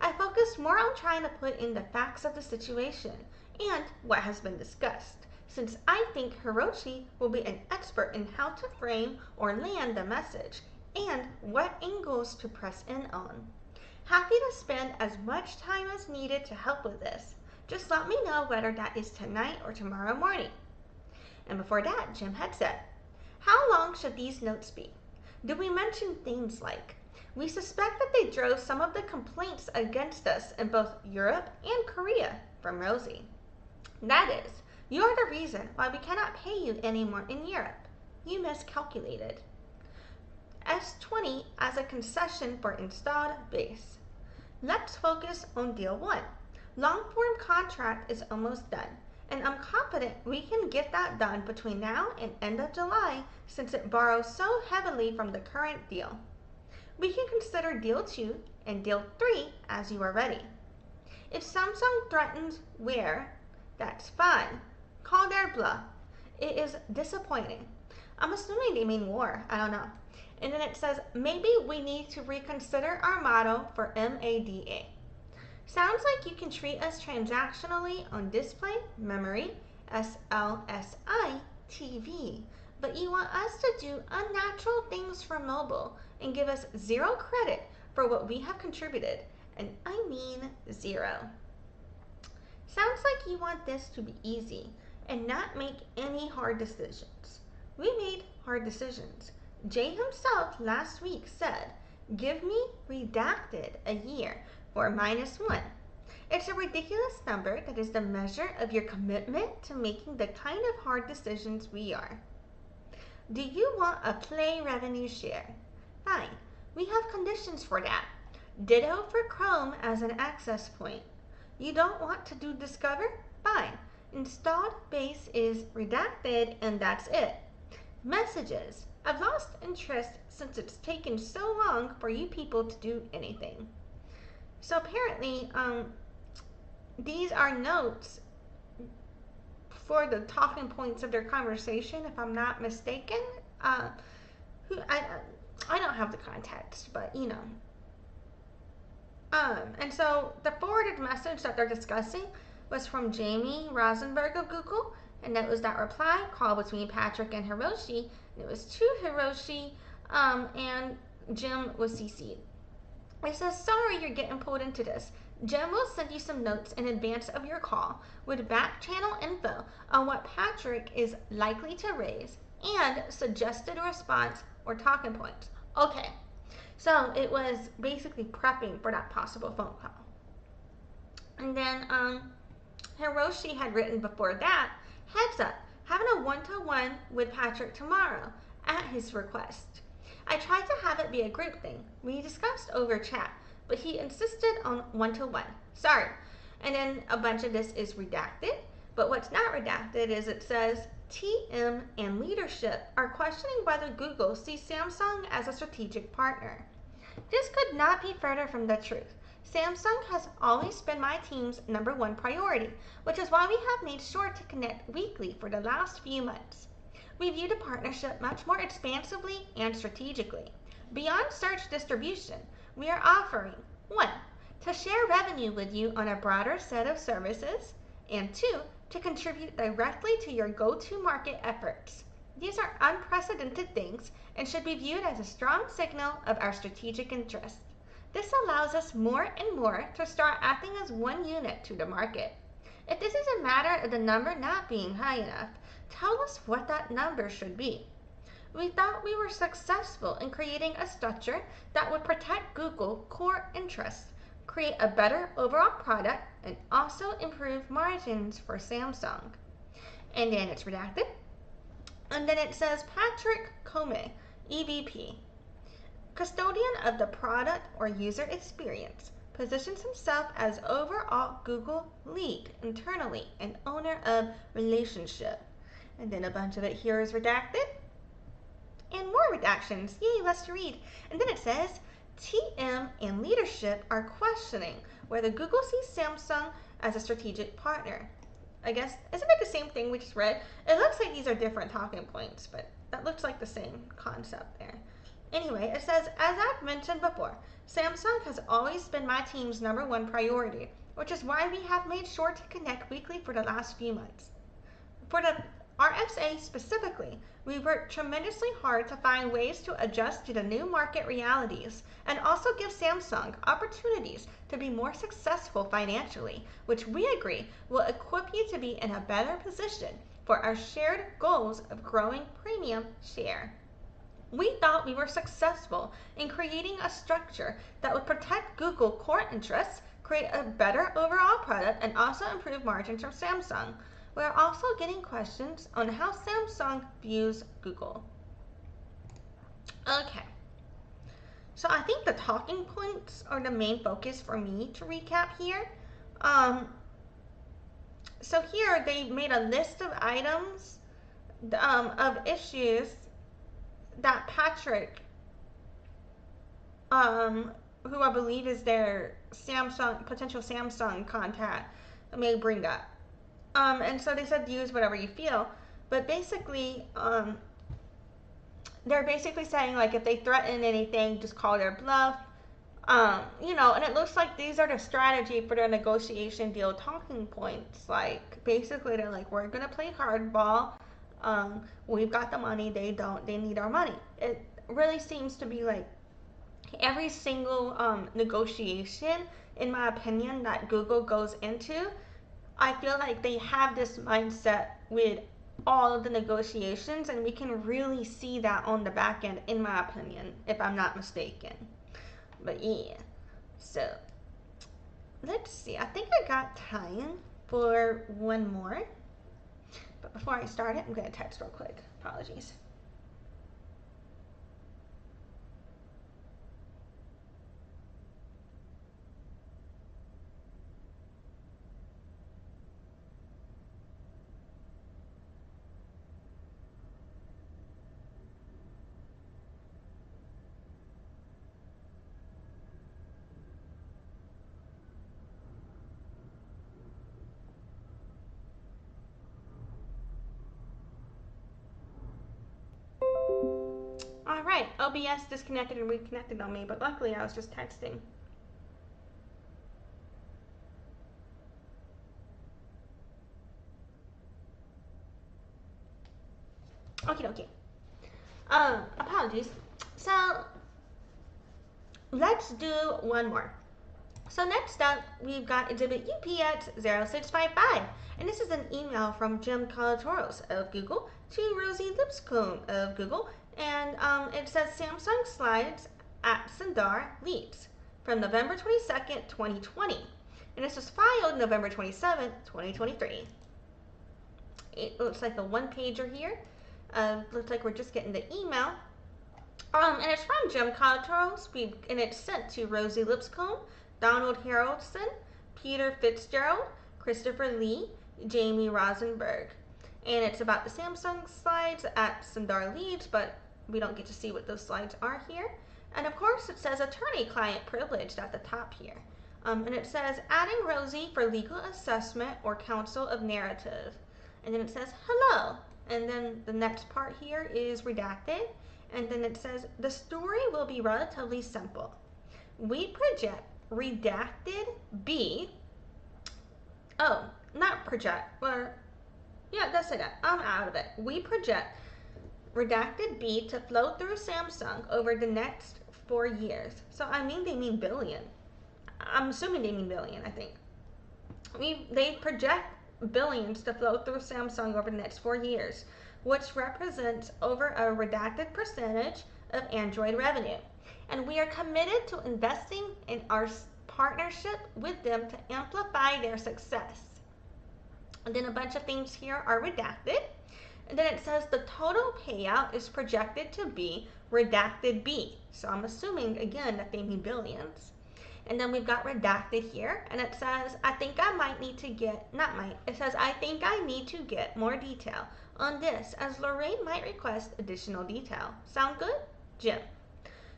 I focused more on trying to put in the facts of the situation and what has been discussed, since I think Hiroshi will be an expert in how to frame or land the message and what angles to press in on. Happy to spend as much time as needed to help with this. Just let me know whether that is tonight or tomorrow morning. And before that, Jim had said, how long should these notes be? Do we mention things like, we suspect that they drove some of the complaints against us in both Europe and Korea from Rosie. That is, you are the reason why we cannot pay you anymore in Europe. You miscalculated. S20 as a concession for installed base. Let's focus on deal 1. Long-form contract is almost done, and I'm confident we can get that done between now and end of July since it borrows so heavily from the current deal. We can consider deal 2 and deal 3 as you are ready. If Samsung threatens Wear, that's fine. Call their bluff. It is disappointing. I'm assuming they mean war. I don't know. And then it says, maybe we need to reconsider our model for MADA. Sounds like you can treat us transactionally on display, memory, SLSI, TV, but you want us to do unnatural things for mobile and give us zero credit for what we have contributed, and I mean zero. Sounds like you want this to be easy and not make any hard decisions. We made hard decisions. Jay himself last week said, give me redacted a year for -1. It's a ridiculous number that is the measure of your commitment to making the kind of hard decisions we are. Do you want a play revenue share? Fine, we have conditions for that. Ditto for Chrome as an access point. You don't want to do Discover? Fine. Installed base is redacted and that's it. Messages. I've lost interest since it's taken so long for you people to do anything. So apparently, these are notes for the talking points of their conversation, if I'm not mistaken. I don't have the context, but you know. And so the forwarded message that they're discussing was from Jamie Rosenberg of Google, and that was that reply call between Patrick and Hiroshi. And it was to Hiroshi, and Jim was CC'd. It says, sorry you're getting pulled into this. Jim will send you some notes in advance of your call with back channel info on what Patrick is likely to raise and suggested response or talking points. Okay, so it was basically prepping for that possible phone call. And then Hiroshi had written before that, heads up, having a one-to-one with Patrick tomorrow at his request. I tried to have it be a group thing. We discussed over chat, but he insisted on one-to-one. Sorry. And then a bunch of this is redacted, but what's not redacted is it says, TM and leadership are questioning whether Google sees Samsung as a strategic partner. This could not be further from the truth. Samsung has always been my team's #1 priority, which is why we have made sure to connect weekly for the last few months. We view the partnership much more expansively and strategically. Beyond search distribution, we are offering 1. To share revenue with you on a broader set of services, and 2. To contribute directly to your go-to-market efforts. These are unprecedented things and should be viewed as a strong signal of our strategic interest. This allows us more and more to start acting as one unit to the market. If this is a matter of the number not being high enough, tell us what that number should be. We thought we were successful in creating a structure that would protect Google core interests, create a better overall product, and also improve margins for Samsung. And then it's redacted. And then it says Patrick Comey, EVP, custodian of the product or user experience, positions himself as overall Google lead internally and owner of relationship. And then a bunch of it here is redacted. And more redactions. Yay, less to read. And then it says, TM and leadership are questioning whether Google sees Samsung as a strategic partner. I guess, isn't it the same thing we just read? It looks like these are different talking points, but that looks like the same concept there. Anyway, it says, as I've mentioned before, Samsung has always been my team's #1 priority, which is why we have made sure to connect weekly for the last few months. For the RSA specifically, we worked tremendously hard to find ways to adjust to the new market realities and also give Samsung opportunities to be more successful financially, which we agree will equip you to be in a better position for our shared goals of growing premium share. We thought we were successful in creating a structure that would protect Google core interests, create a better overall product, and also improve margins from Samsung. We are also getting questions on how Samsung views Google. Okay, so I think the talking points are the main focus for me to recap here. So here they made a list of items, of issues that Patrick, who I believe is their potential Samsung contact, may bring up. And so they said use whatever you feel, but basically, they're basically saying, like, if they threaten anything, just call their bluff. And it looks like these are the strategy for their negotiation deal talking points. Like, basically, they're like, we're gonna play hardball. We've got the money, they don't. They need our money. It really seems to be like every single negotiation, in my opinion, that Google goes into. I feel like they have this mindset with all of the negotiations, and we can really see that on the back end, in my opinion, if I'm not mistaken. But yeah, so let's see. I think I got time for one more. But before I start it, I'm going to text real quick. Apologies. All right, OBS disconnected and reconnected on me, but luckily I was just texting. Okay. Apologies. So let's do one more. So next up, we've got exhibit UPX 0655. And this is an email from Jim Kolotouros of Google to Rosie Lipscomb of Google. And it says Samsung slides at Sundar leads from November 22nd, 2020. And this was filed November 27th, 2023. It looks like a one-pager here. Looks like we're just getting the email. And it's from Jim Kolotouros, and it's sent to Rosie Lipscomb, Donald Haroldson, Peter Fitzgerald, Christopher Lee, Jamie Rosenberg. And it's about the Samsung slides at Sundar Leads, but we don't get to see what those slides are here. And of course, it says attorney-client privileged at the top here. And it says adding Rosie for legal assessment or counsel of narrative. And then it says hello. And then the next part here is redacted. And then it says the story will be relatively simple. We project redacted B. Oh, not project. Or, yeah, that's it. I'm out of it. We project redacted B to flow through Samsung over the next 4 years. So I mean they mean billion. I'm assuming they mean billion, I think. They project billions to flow through Samsung over the next 4 years, which represents over a redacted percentage of Android revenue. And we are committed to investing in our partnership with them to amplify their success. And then a bunch of things here are redacted. And then it says the total payout is projected to be redacted B. So I'm assuming, again, that they mean billions. And then we've got redacted here, and it says, I think I might need to get, not might, it says, I think I need to get more detail on this, as Lorraine might request additional detail. Sound good? Jim.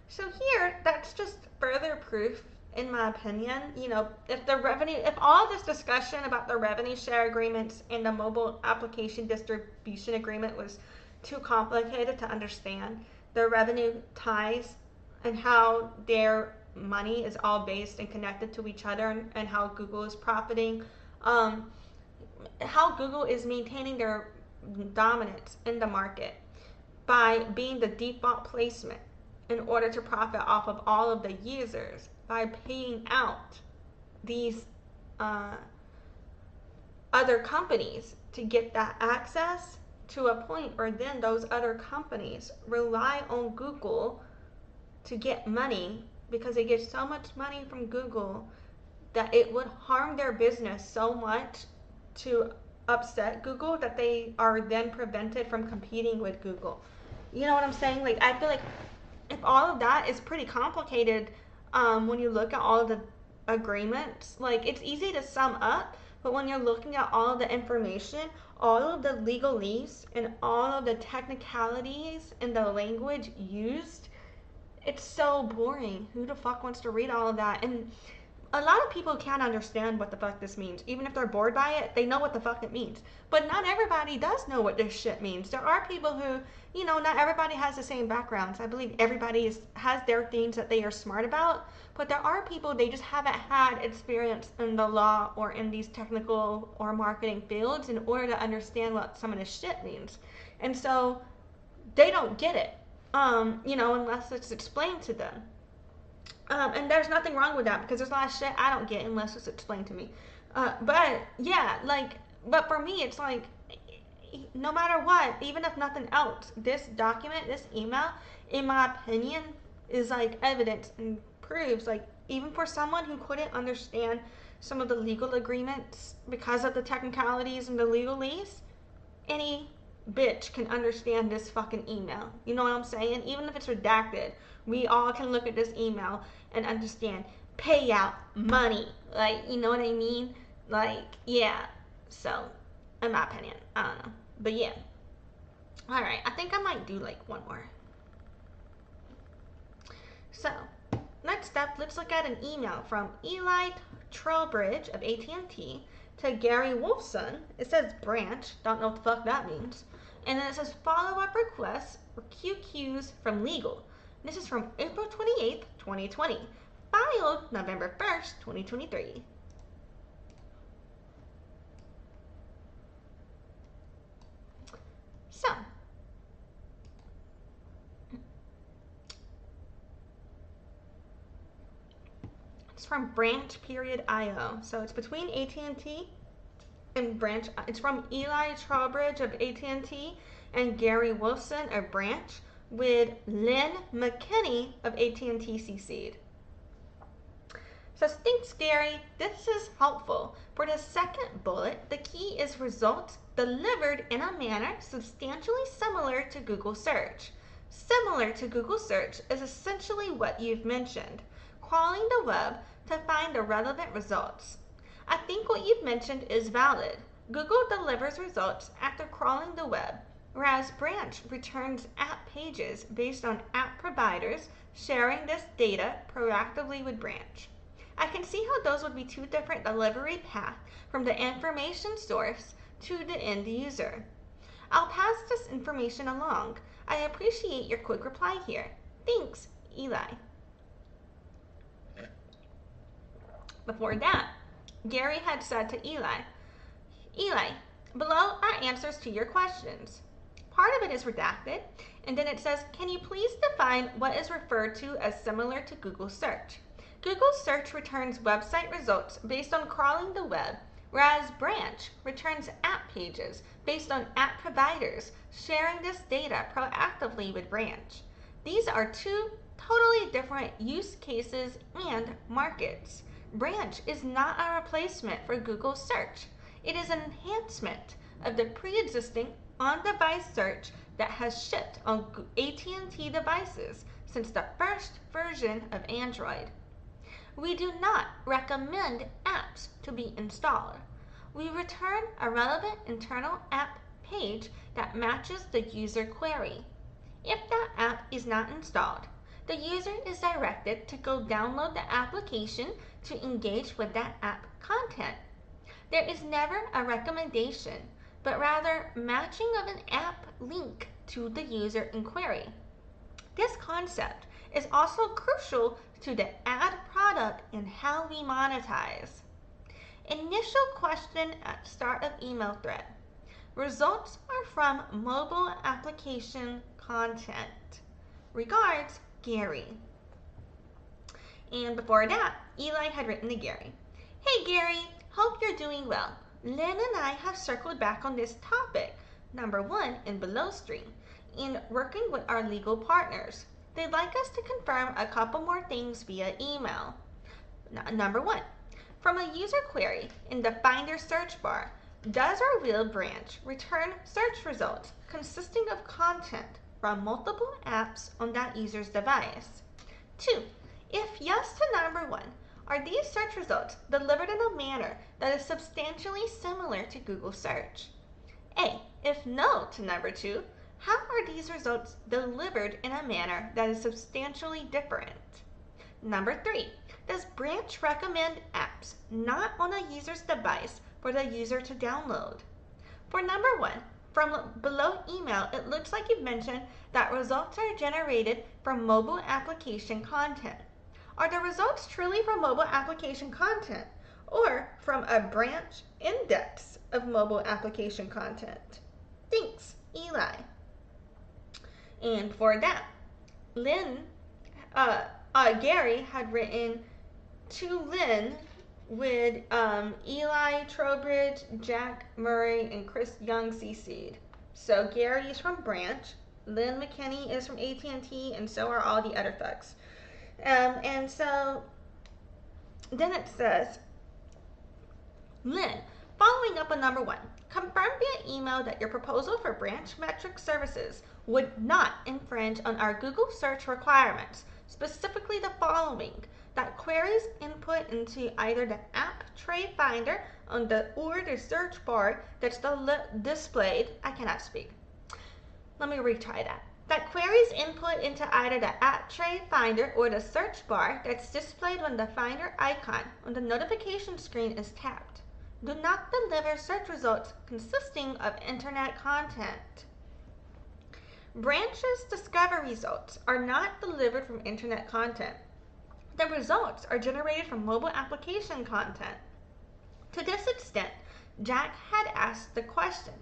So here, that's just further proof, in my opinion, if all this discussion about the revenue share agreements and the mobile application distribution agreement was too complicated to understand, the revenue ties and how their money is all based and connected to each other, and how Google is profiting, how Google is maintaining their dominance in the market by being the default placement in order to profit off of all of the users by paying out these other companies to get that access, to a point where then those other companies rely on Google to get money, because they get so much money from Google that it would harm their business so much to upset Google that they are then prevented from competing with Google. You know what I'm saying? Like, I feel like if all of that is pretty complicated, when you look at all of the agreements, like, it's easy to sum up, but when you're looking at all of the information, all of the legalese and all of the technicalities and the language used, it's so boring. Who the fuck wants to read all of that? And a lot of people can't understand what the fuck this means. Even if they're bored by it, they know what the fuck it means. But not everybody does know what this shit means. There are people who, not everybody has the same backgrounds. I believe everybody has their things that they are smart about. But there are people, they just haven't had experience in the law or in these technical or marketing fields in order to understand what some of this shit means. And so they don't get it, unless it's explained to them. And there's nothing wrong with that, because there's a lot of shit I don't get unless it's explained to me. But for me, it's like, no matter what, even if nothing else, this document, this email, in my opinion, is like evidence and proves, like, even for someone who couldn't understand some of the legal agreements because of the technicalities and the legalese, any bitch can understand this fucking email. You know what I'm saying? Even if it's redacted, we all can look at this email and understand payout money. Like, you know what I mean? Like, yeah. So, in my opinion, I don't know. But yeah. Alright, I think I might do like one more. So, next up, let's look at an email from Eli Trowbridge of AT&T to Gary Wolfson. It says branch. Don't know what the fuck that means. And then it says follow-up requests for QQs from legal. This is from April 28th, 2020. Filed November 1st, 2023. So, it's from branch.io. So it's between AT&T and branch. It's from Eli Trowbridge of AT&T and Gary Wolfson of branch, with Lynn McKinney of AT&T CC'd. So thanks, Gary. This is helpful. For the second bullet, the key is results delivered in a manner substantially similar to Google search. Similar to Google search is essentially what you've mentioned, crawling the web to find the relevant results. I think what you've mentioned is valid. Google delivers results after crawling the web, whereas Branch returns app pages based on app providers sharing this data proactively with Branch. I can see how those would be two different delivery paths from the information source to the end user. I'll pass this information along. I appreciate your quick reply here. Thanks, Eli. Before that, Gary had said to Eli, below are answers to your questions. Part of it is redacted, and then it says, can you please define what is referred to as similar to Google search? Google search returns website results based on crawling the web, whereas Branch returns app pages based on app providers sharing this data proactively with Branch. These are two totally different use cases and markets. Branch is not a replacement for Google search. It is an enhancement of the pre-existing on-device search that has shipped on AT&T devices since the first version of Android. We do not recommend apps to be installed. We return a relevant internal app page that matches the user query. If that app is not installed, the user is directed to go download the application to engage with that app content. There is never a recommendation, but rather matching of an app link to the user inquiry. This concept is also crucial to the ad product and how we monetize. Initial question at start of email thread. Results are from mobile application content. Regards, Gary. And before that, Eli had written to Gary. Hey Gary, hope you're doing well. Lynn and I have circled back on this topic, number 1 in below stream, in working with our legal partners. They'd like us to confirm a couple more things via email. Number 1, from a user query in the Finder search bar, does our real branch return search results consisting of content from multiple apps on that user's device? 2, if yes to number 1, are these search results delivered in a manner that is substantially similar to Google search? A, if no to number 2, how are these results delivered in a manner that is substantially different? Number 3, does branch recommend apps not on a user's device for the user to download? For number 1, from below email, it looks like you've mentioned that results are generated from mobile application content. Are the results truly from mobile application content or from a branch index of mobile application content? Thanks, Eli. And for that, Gary had written to Lynn with Eli Trowbridge, Jack Murray, and Chris Young CC'd. So Gary is from Branch, Lynn McKinney is from AT&T, and so are all the other thugs. And so then it says, Lynn, following up on number 1, confirm via email that your proposal for branch metric services would not infringe on our Google search requirements, specifically the following: that queries input into either the app tray finder or the search bar that's displayed. I cannot speak. Let me retry that. That queries input into either the app tray finder or the search bar that's displayed when the finder icon on the notification screen is tapped do not deliver search results consisting of internet content. Branch's discovery results are not delivered from internet content. The results are generated from mobile application content. To this extent, Jack had asked the question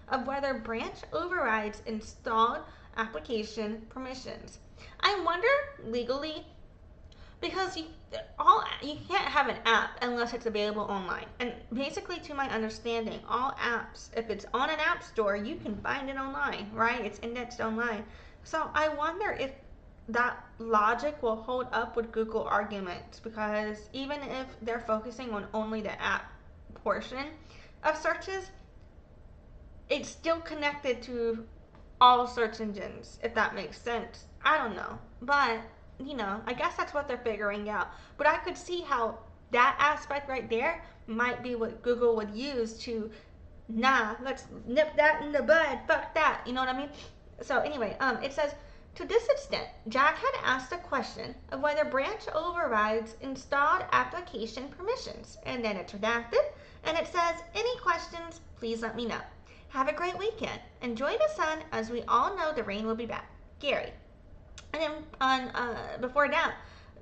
of whether branch overrides installed application permissions. I wonder legally, because you can't have an app unless it's available online. And basically, to my understanding, all apps, if it's on an app store, you can find it online, right? It's indexed online. So I wonder if that logic will hold up with Google arguments, because even if they're focusing on only the app portion of searches, it's still connected to all search engines, if that makes sense. I don't know, but I guess that's what they're figuring out. But I could see how that aspect right there might be what Google would use to, let's nip that in the bud, fuck that, you know what I mean? So anyway, it says, to this extent, Jack had asked a question of whether branch overrides installed application permissions, and then it's redacted, and it says, any questions, please let me know. Have a great weekend. Enjoy the sun, as we all know the rain will be back. Gary. And then before that,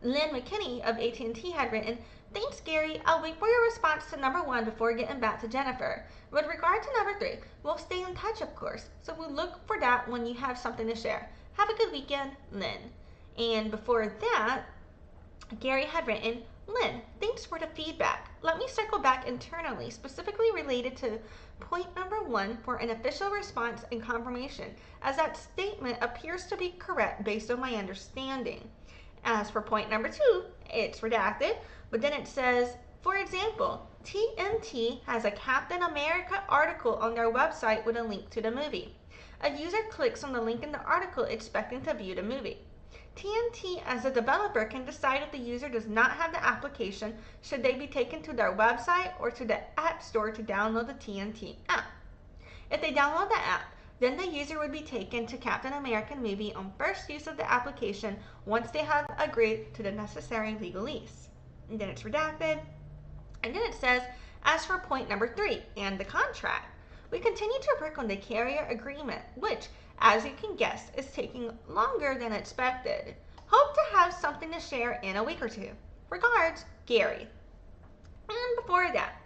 Lynn McKinney of AT&T had written, thanks, Gary. I'll wait for your response to number 1 before getting back to Jennifer. With regard to number 3, we'll stay in touch, of course, so we'll look for that when you have something to share. Have a good weekend, Lynn. And before that, Gary had written, Lynn, thanks for the feedback. Let me circle back internally, specifically related to point number 1 for an official response and confirmation, as that statement appears to be correct based on my understanding. As for point number 2, it's redacted, but then it says, for example, TNT has a Captain America article on their website with a link to the movie. A user clicks on the link in the article expecting to view the movie. TNT, as a developer, can decide if the user does not have the application, should they be taken to their website or to the App Store to download the TNT app. If they download the app, then the user would be taken to Captain America movie on first use of the application once they have agreed to the necessary legalese. And then it's redacted. And then it says, as for point number 3 and the contract, we continue to work on the carrier agreement, which, as you can guess, is taking longer than expected. Hope to have something to share in a week or 2. Regards, Gary. And before that,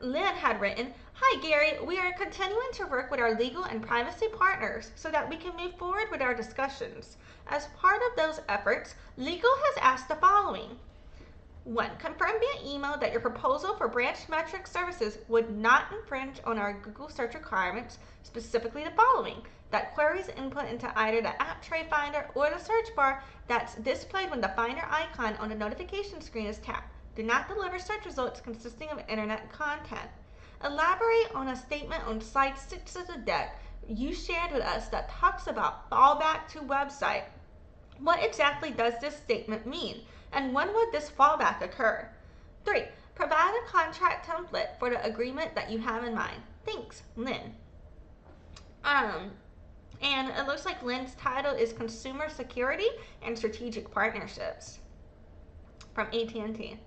Lynn had written, hi Gary, we are continuing to work with our legal and privacy partners so that we can move forward with our discussions. As part of those efforts, legal has asked the following. 1. Confirm via email that your proposal for branch metric services would not infringe on our Google search requirements, specifically the following: that queries input into either the app tray finder or the search bar that's displayed when the finder icon on the notification screen is tapped do not deliver search results consisting of internet content. Elaborate on a statement on slide 6 of the deck you shared with us that talks about fallback to website. What exactly does this statement mean? And when would this fallback occur? 3. Provide a contract template for the agreement that you have in mind. Thanks, Lynn. And it looks like Lynn's title is Consumer Security and Strategic Partnerships from AT&T.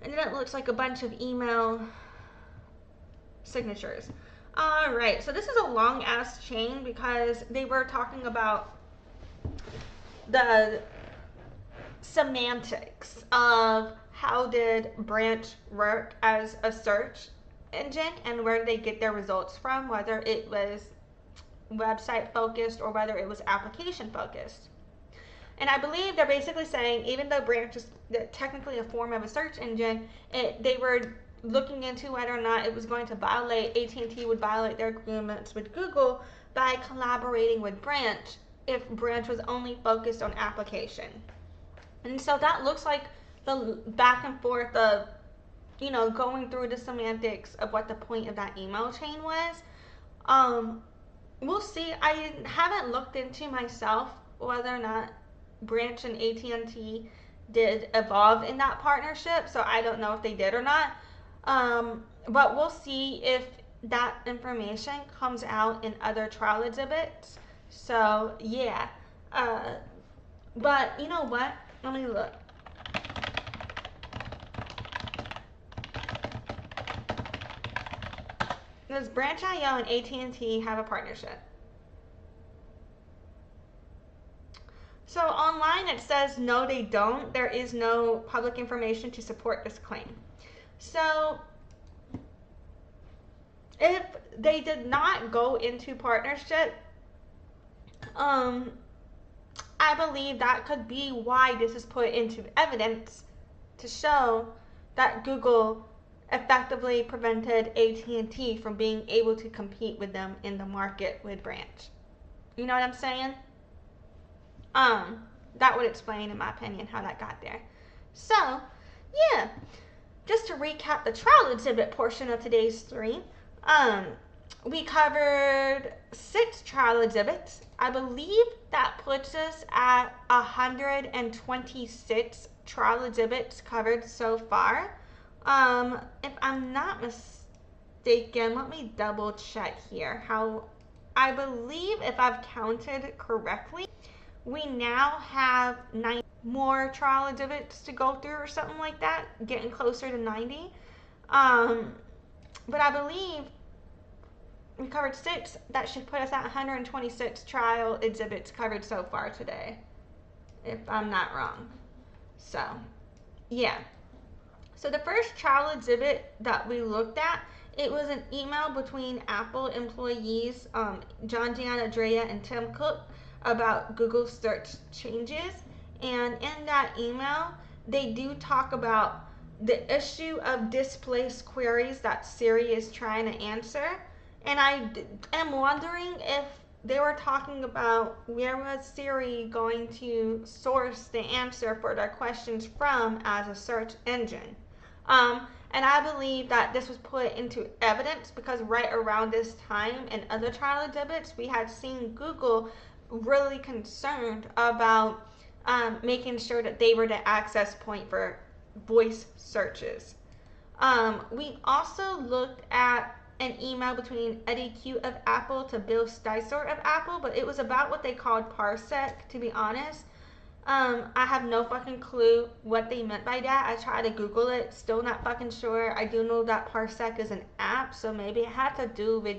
And then it looks like a bunch of email signatures. Alright, so this is a long ass chain because they were talking about the semantics of how did branch work as a search engine and where did they get their results from, whether it was website focused or whether it was application focused. And I believe they're basically saying even though branch is technically a form of a search engine, they were looking into whether or not it was going to violate, AT&T would violate their agreements with Google by collaborating with branch if branch was only focused on application. And so that looks like the back and forth of, going through the semantics of what the point of that email chain was. We'll see. I haven't looked into myself whether or not branch and AT&T did evolve in that partnership, so I don't know if they did or not. But we'll see if that information comes out in other trial exhibits. So yeah. But you know what? Let me look. Does Branch.io and AT&T have a partnership? So online it says no, they don't. There is no public information to support this claim. So if they did not go into partnership, I believe that could be why this is put into evidence to show that Google effectively prevented AT&T from being able to compete with them in the market with Branch. You know what I'm saying? That would explain, in my opinion, how that got there. So, yeah. Just to recap the trial exhibit portion of today's stream, we covered 6 trial exhibits. I believe that puts us at 126 trial exhibits covered so far. If I'm not mistaken, let me double check here. I believe if I've counted correctly, we now have 9 more trial exhibits to go through or something like that, getting closer to 90. But I believe we covered 6. That should put us at 126 trial exhibits covered so far today, if I'm not wrong. So, yeah. So the first trial exhibit that we looked at, it was an email between Apple employees, John Giannandrea and Tim Cook, about Google search changes. And in that email, they do talk about the issue of displaced queries that Siri is trying to answer. And I am wondering if they were talking about where was Siri going to source the answer for their questions from as a search engine. And I believe that this was put into evidence because right around this time in other trial exhibits, we had seen Google really concerned about making sure that they were the access point for voice searches. We also looked at an email between Eddy of Apple to Bill Stasior of Apple, but it was about what they called Parsec, to be honest. I have no fucking clue what they meant by that. I tried to Google it, still not fucking sure. I do know that Parsec is an app, so maybe it had to do with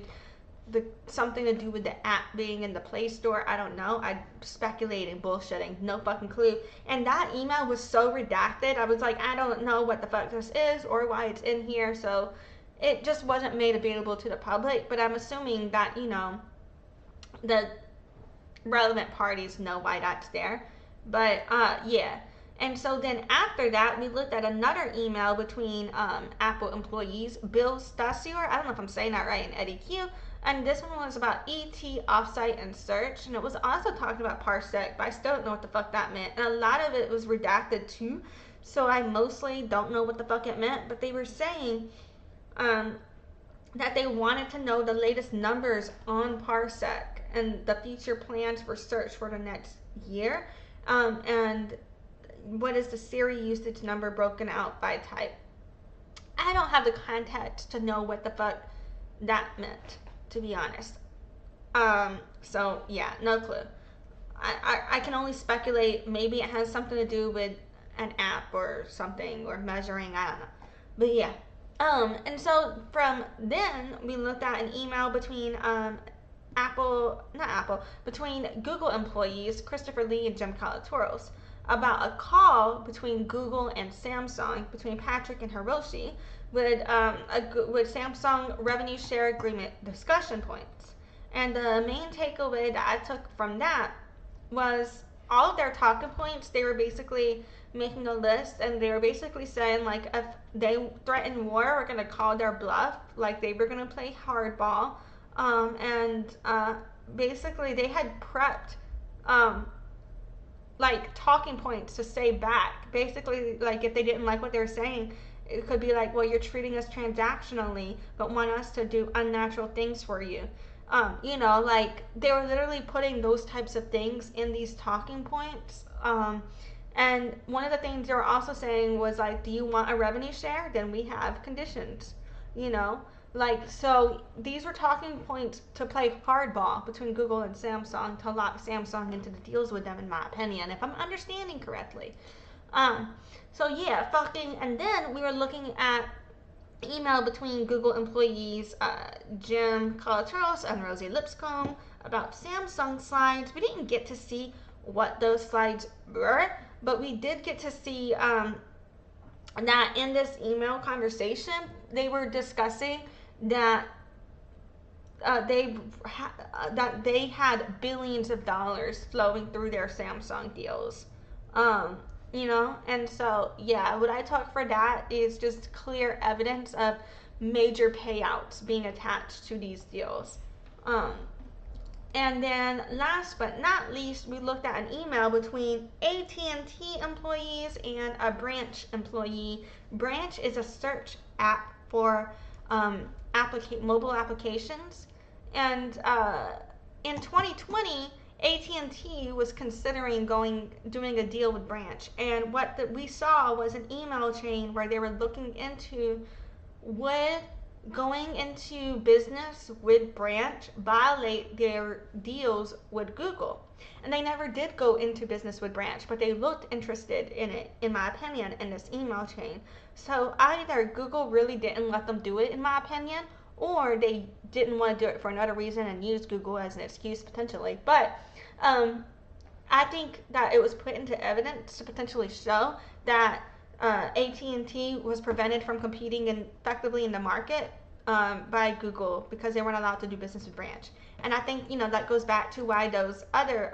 something to do with the app being in the Play Store. I don't know. I'm speculating, bullshitting, no fucking clue. And that email was so redacted. I was like, I don't know what the fuck this is or why it's in here. So it just wasn't made available to the public. But I'm assuming that, the relevant parties know why that's there. But yeah. And so then after that, we looked at another email between Apple employees, Bill Stasior, I don't know if I'm saying that right, and Eddy Q. And this one was about ET, offsite, and search. And it was also talking about Parsec, but I still don't know what the fuck that meant. And a lot of it was redacted too, so I mostly don't know what the fuck it meant. But they were saying that they wanted to know the latest numbers on Parsec and the future plans for search for the next year. And what is the Siri usage number broken out by type. I don't have the context to know what the fuck that meant, to be honest. So yeah, no clue. I can only speculate. Maybe it has something to do with an app or something or measuring. I don't know. But yeah. And so from then we looked at an email between between Google employees Christopher Lee and Jim Kolotouros about a call between Google and Samsung, between Patrick and Hiroshi, with Samsung revenue share agreement discussion points. And the main takeaway that I took from that was all of their talking points. They were basically making a list, and they were basically saying like if they threatened war, we're gonna call their bluff, like they were gonna play hardball, and basically they had prepped like talking points to say back. Basically, like if they didn't like what they were saying, it could be like, well, you're treating us transactionally, but want us to do unnatural things for you. Like they were literally putting those types of things in these talking points. And one of the things they were also saying was like, do you want a revenue share? Then we have conditions. You know, like so these were talking points to play hardball between Google and Samsung to lock Samsung into the deals with them, in my opinion, if I'm understanding correctly. So yeah, fucking, and then we were looking at email between Google employees Jim Kolotouros and Rosie Lipscomb about Samsung slides. We didn't get to see what those slides were, but we did get to see that in this email conversation, they were discussing that that they had billions of dollars flowing through their Samsung deals. And so yeah, what I took for that is just clear evidence of major payouts being attached to these deals. And then last but not least, we looked at an email between AT&T employees and a Branch employee. Branch is a search app for mobile applications. And in 2020, AT&T was considering doing a deal with Branch. And what we saw was an email chain where they were looking into would going into business with Branch violate their deals with Google. And they never did go into business with Branch, but they looked interested in it, in my opinion, in this email chain. So either Google really didn't let them do it, in my opinion, or they didn't want to do it for another reason and use Google as an excuse potentially. But I think that it was put into evidence to potentially show that AT&T was prevented from competing effectively in the market by Google because they weren't allowed to do business with Branch. And I think, that goes back to why those other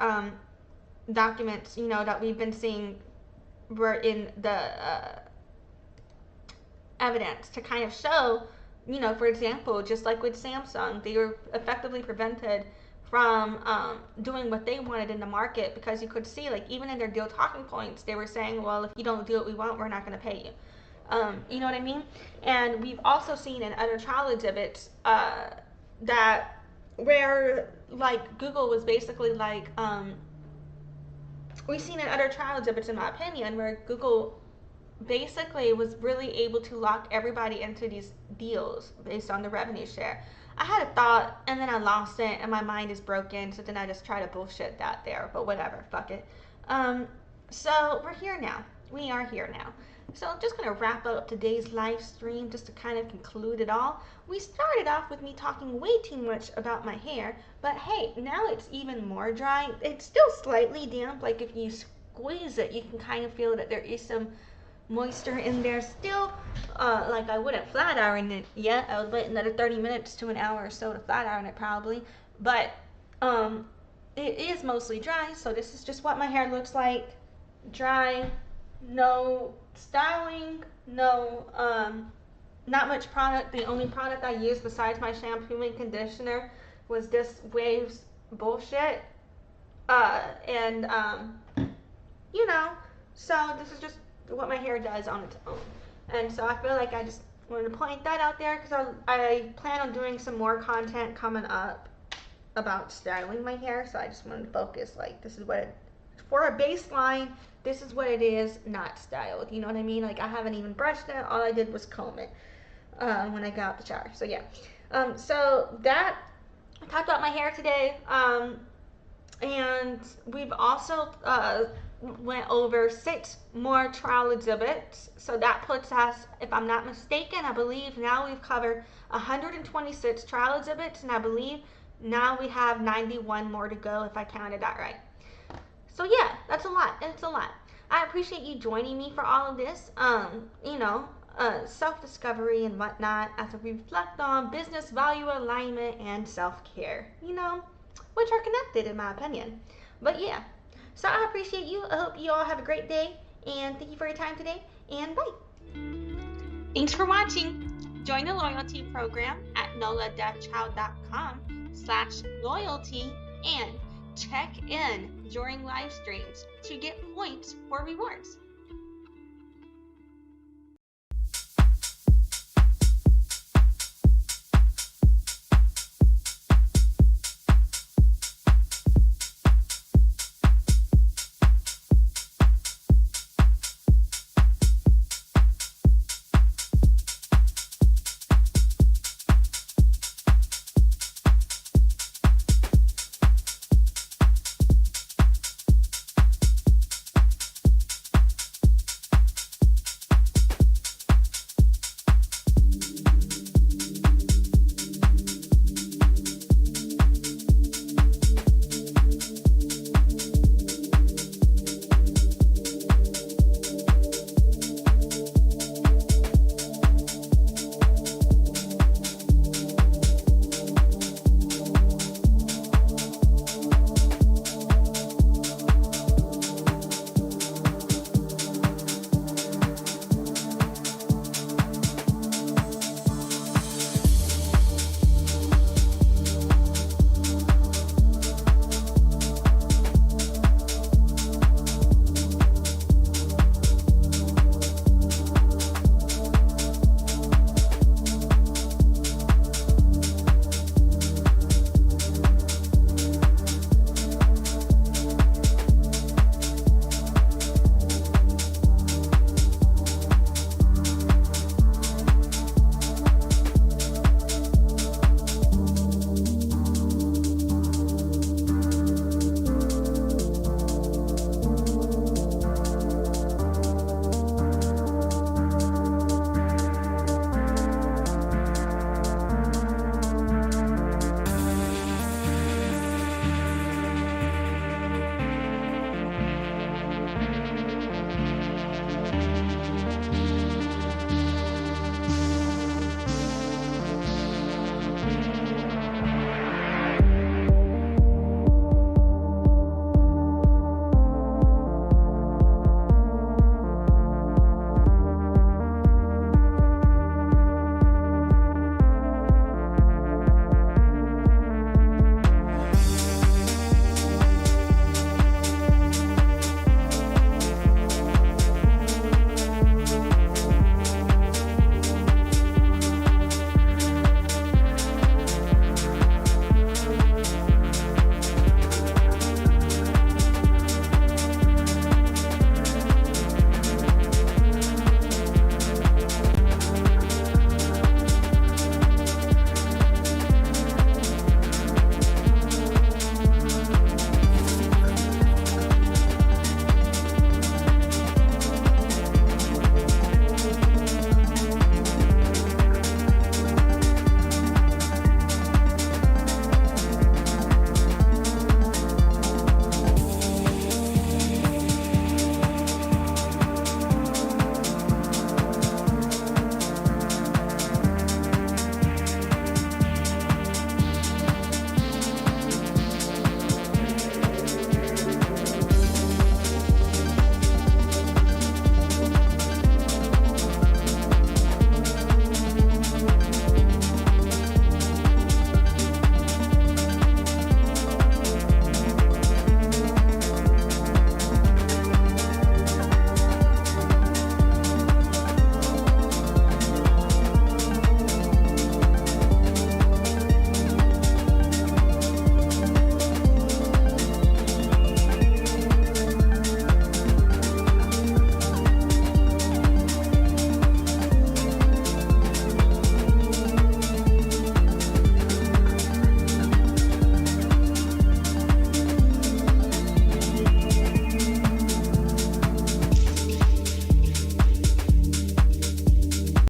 documents, that we've been seeing were in the evidence to kind of show, for example, just like with Samsung, they were effectively prevented from doing what they wanted in the market because you could see, like, even in their deal talking points, they were saying, well, if you don't do what we want, we're not going to pay you. You know what I mean? And we've also seen in other trial exhibits that where, like, Google was basically like, we've seen in other trial exhibits, in my opinion, where Google basically was really able to lock everybody into these deals based on the revenue share. I had a thought and then I lost it and my mind is broken, so then I just try to bullshit that there, but whatever, fuck it. So we're here now. We are here now. So I'm just going to wrap up today's live stream just to kind of conclude it all. We started off with me talking way too much about my hair, but hey, now it's even more dry. It's still slightly damp, like if you squeeze it, you can kind of feel that there is some moisture in there still. Like I wouldn't flat iron it yet. I would wait another 30 minutes to an hour or so to flat iron it probably. But it is mostly dry, so this is just what my hair looks like. Dry, no styling, no not much product. The only product I used besides my shampoo and conditioner was this Waves bullshit. So this is just what my hair does on its own. And so I feel like I just wanted to point that out there because I plan on doing some more content coming up about styling my hair. So I just wanted to focus, like, this is what for a baseline, this is what it is, not styled. You know what I mean? Like, I haven't even brushed it. All I did was comb it when I got out the shower. So yeah. So that I talked about my hair today, and we've also went over 6 more trial exhibits. So that puts us, if I'm not mistaken, I believe now we've covered 126 trial exhibits, and I believe now we have 91 more to go if I counted that right. So yeah, that's a lot. It's a lot. I appreciate you joining me for all of this. Self-discovery and whatnot as we reflect on business value alignment and self-care. Which are connected in my opinion. But yeah, so I appreciate you. I hope you all have a great day, and thank you for your time today, and bye. Thanks for watching. Join the loyalty program at noladeafchild.com/loyalty and check in during live streams to get points for rewards.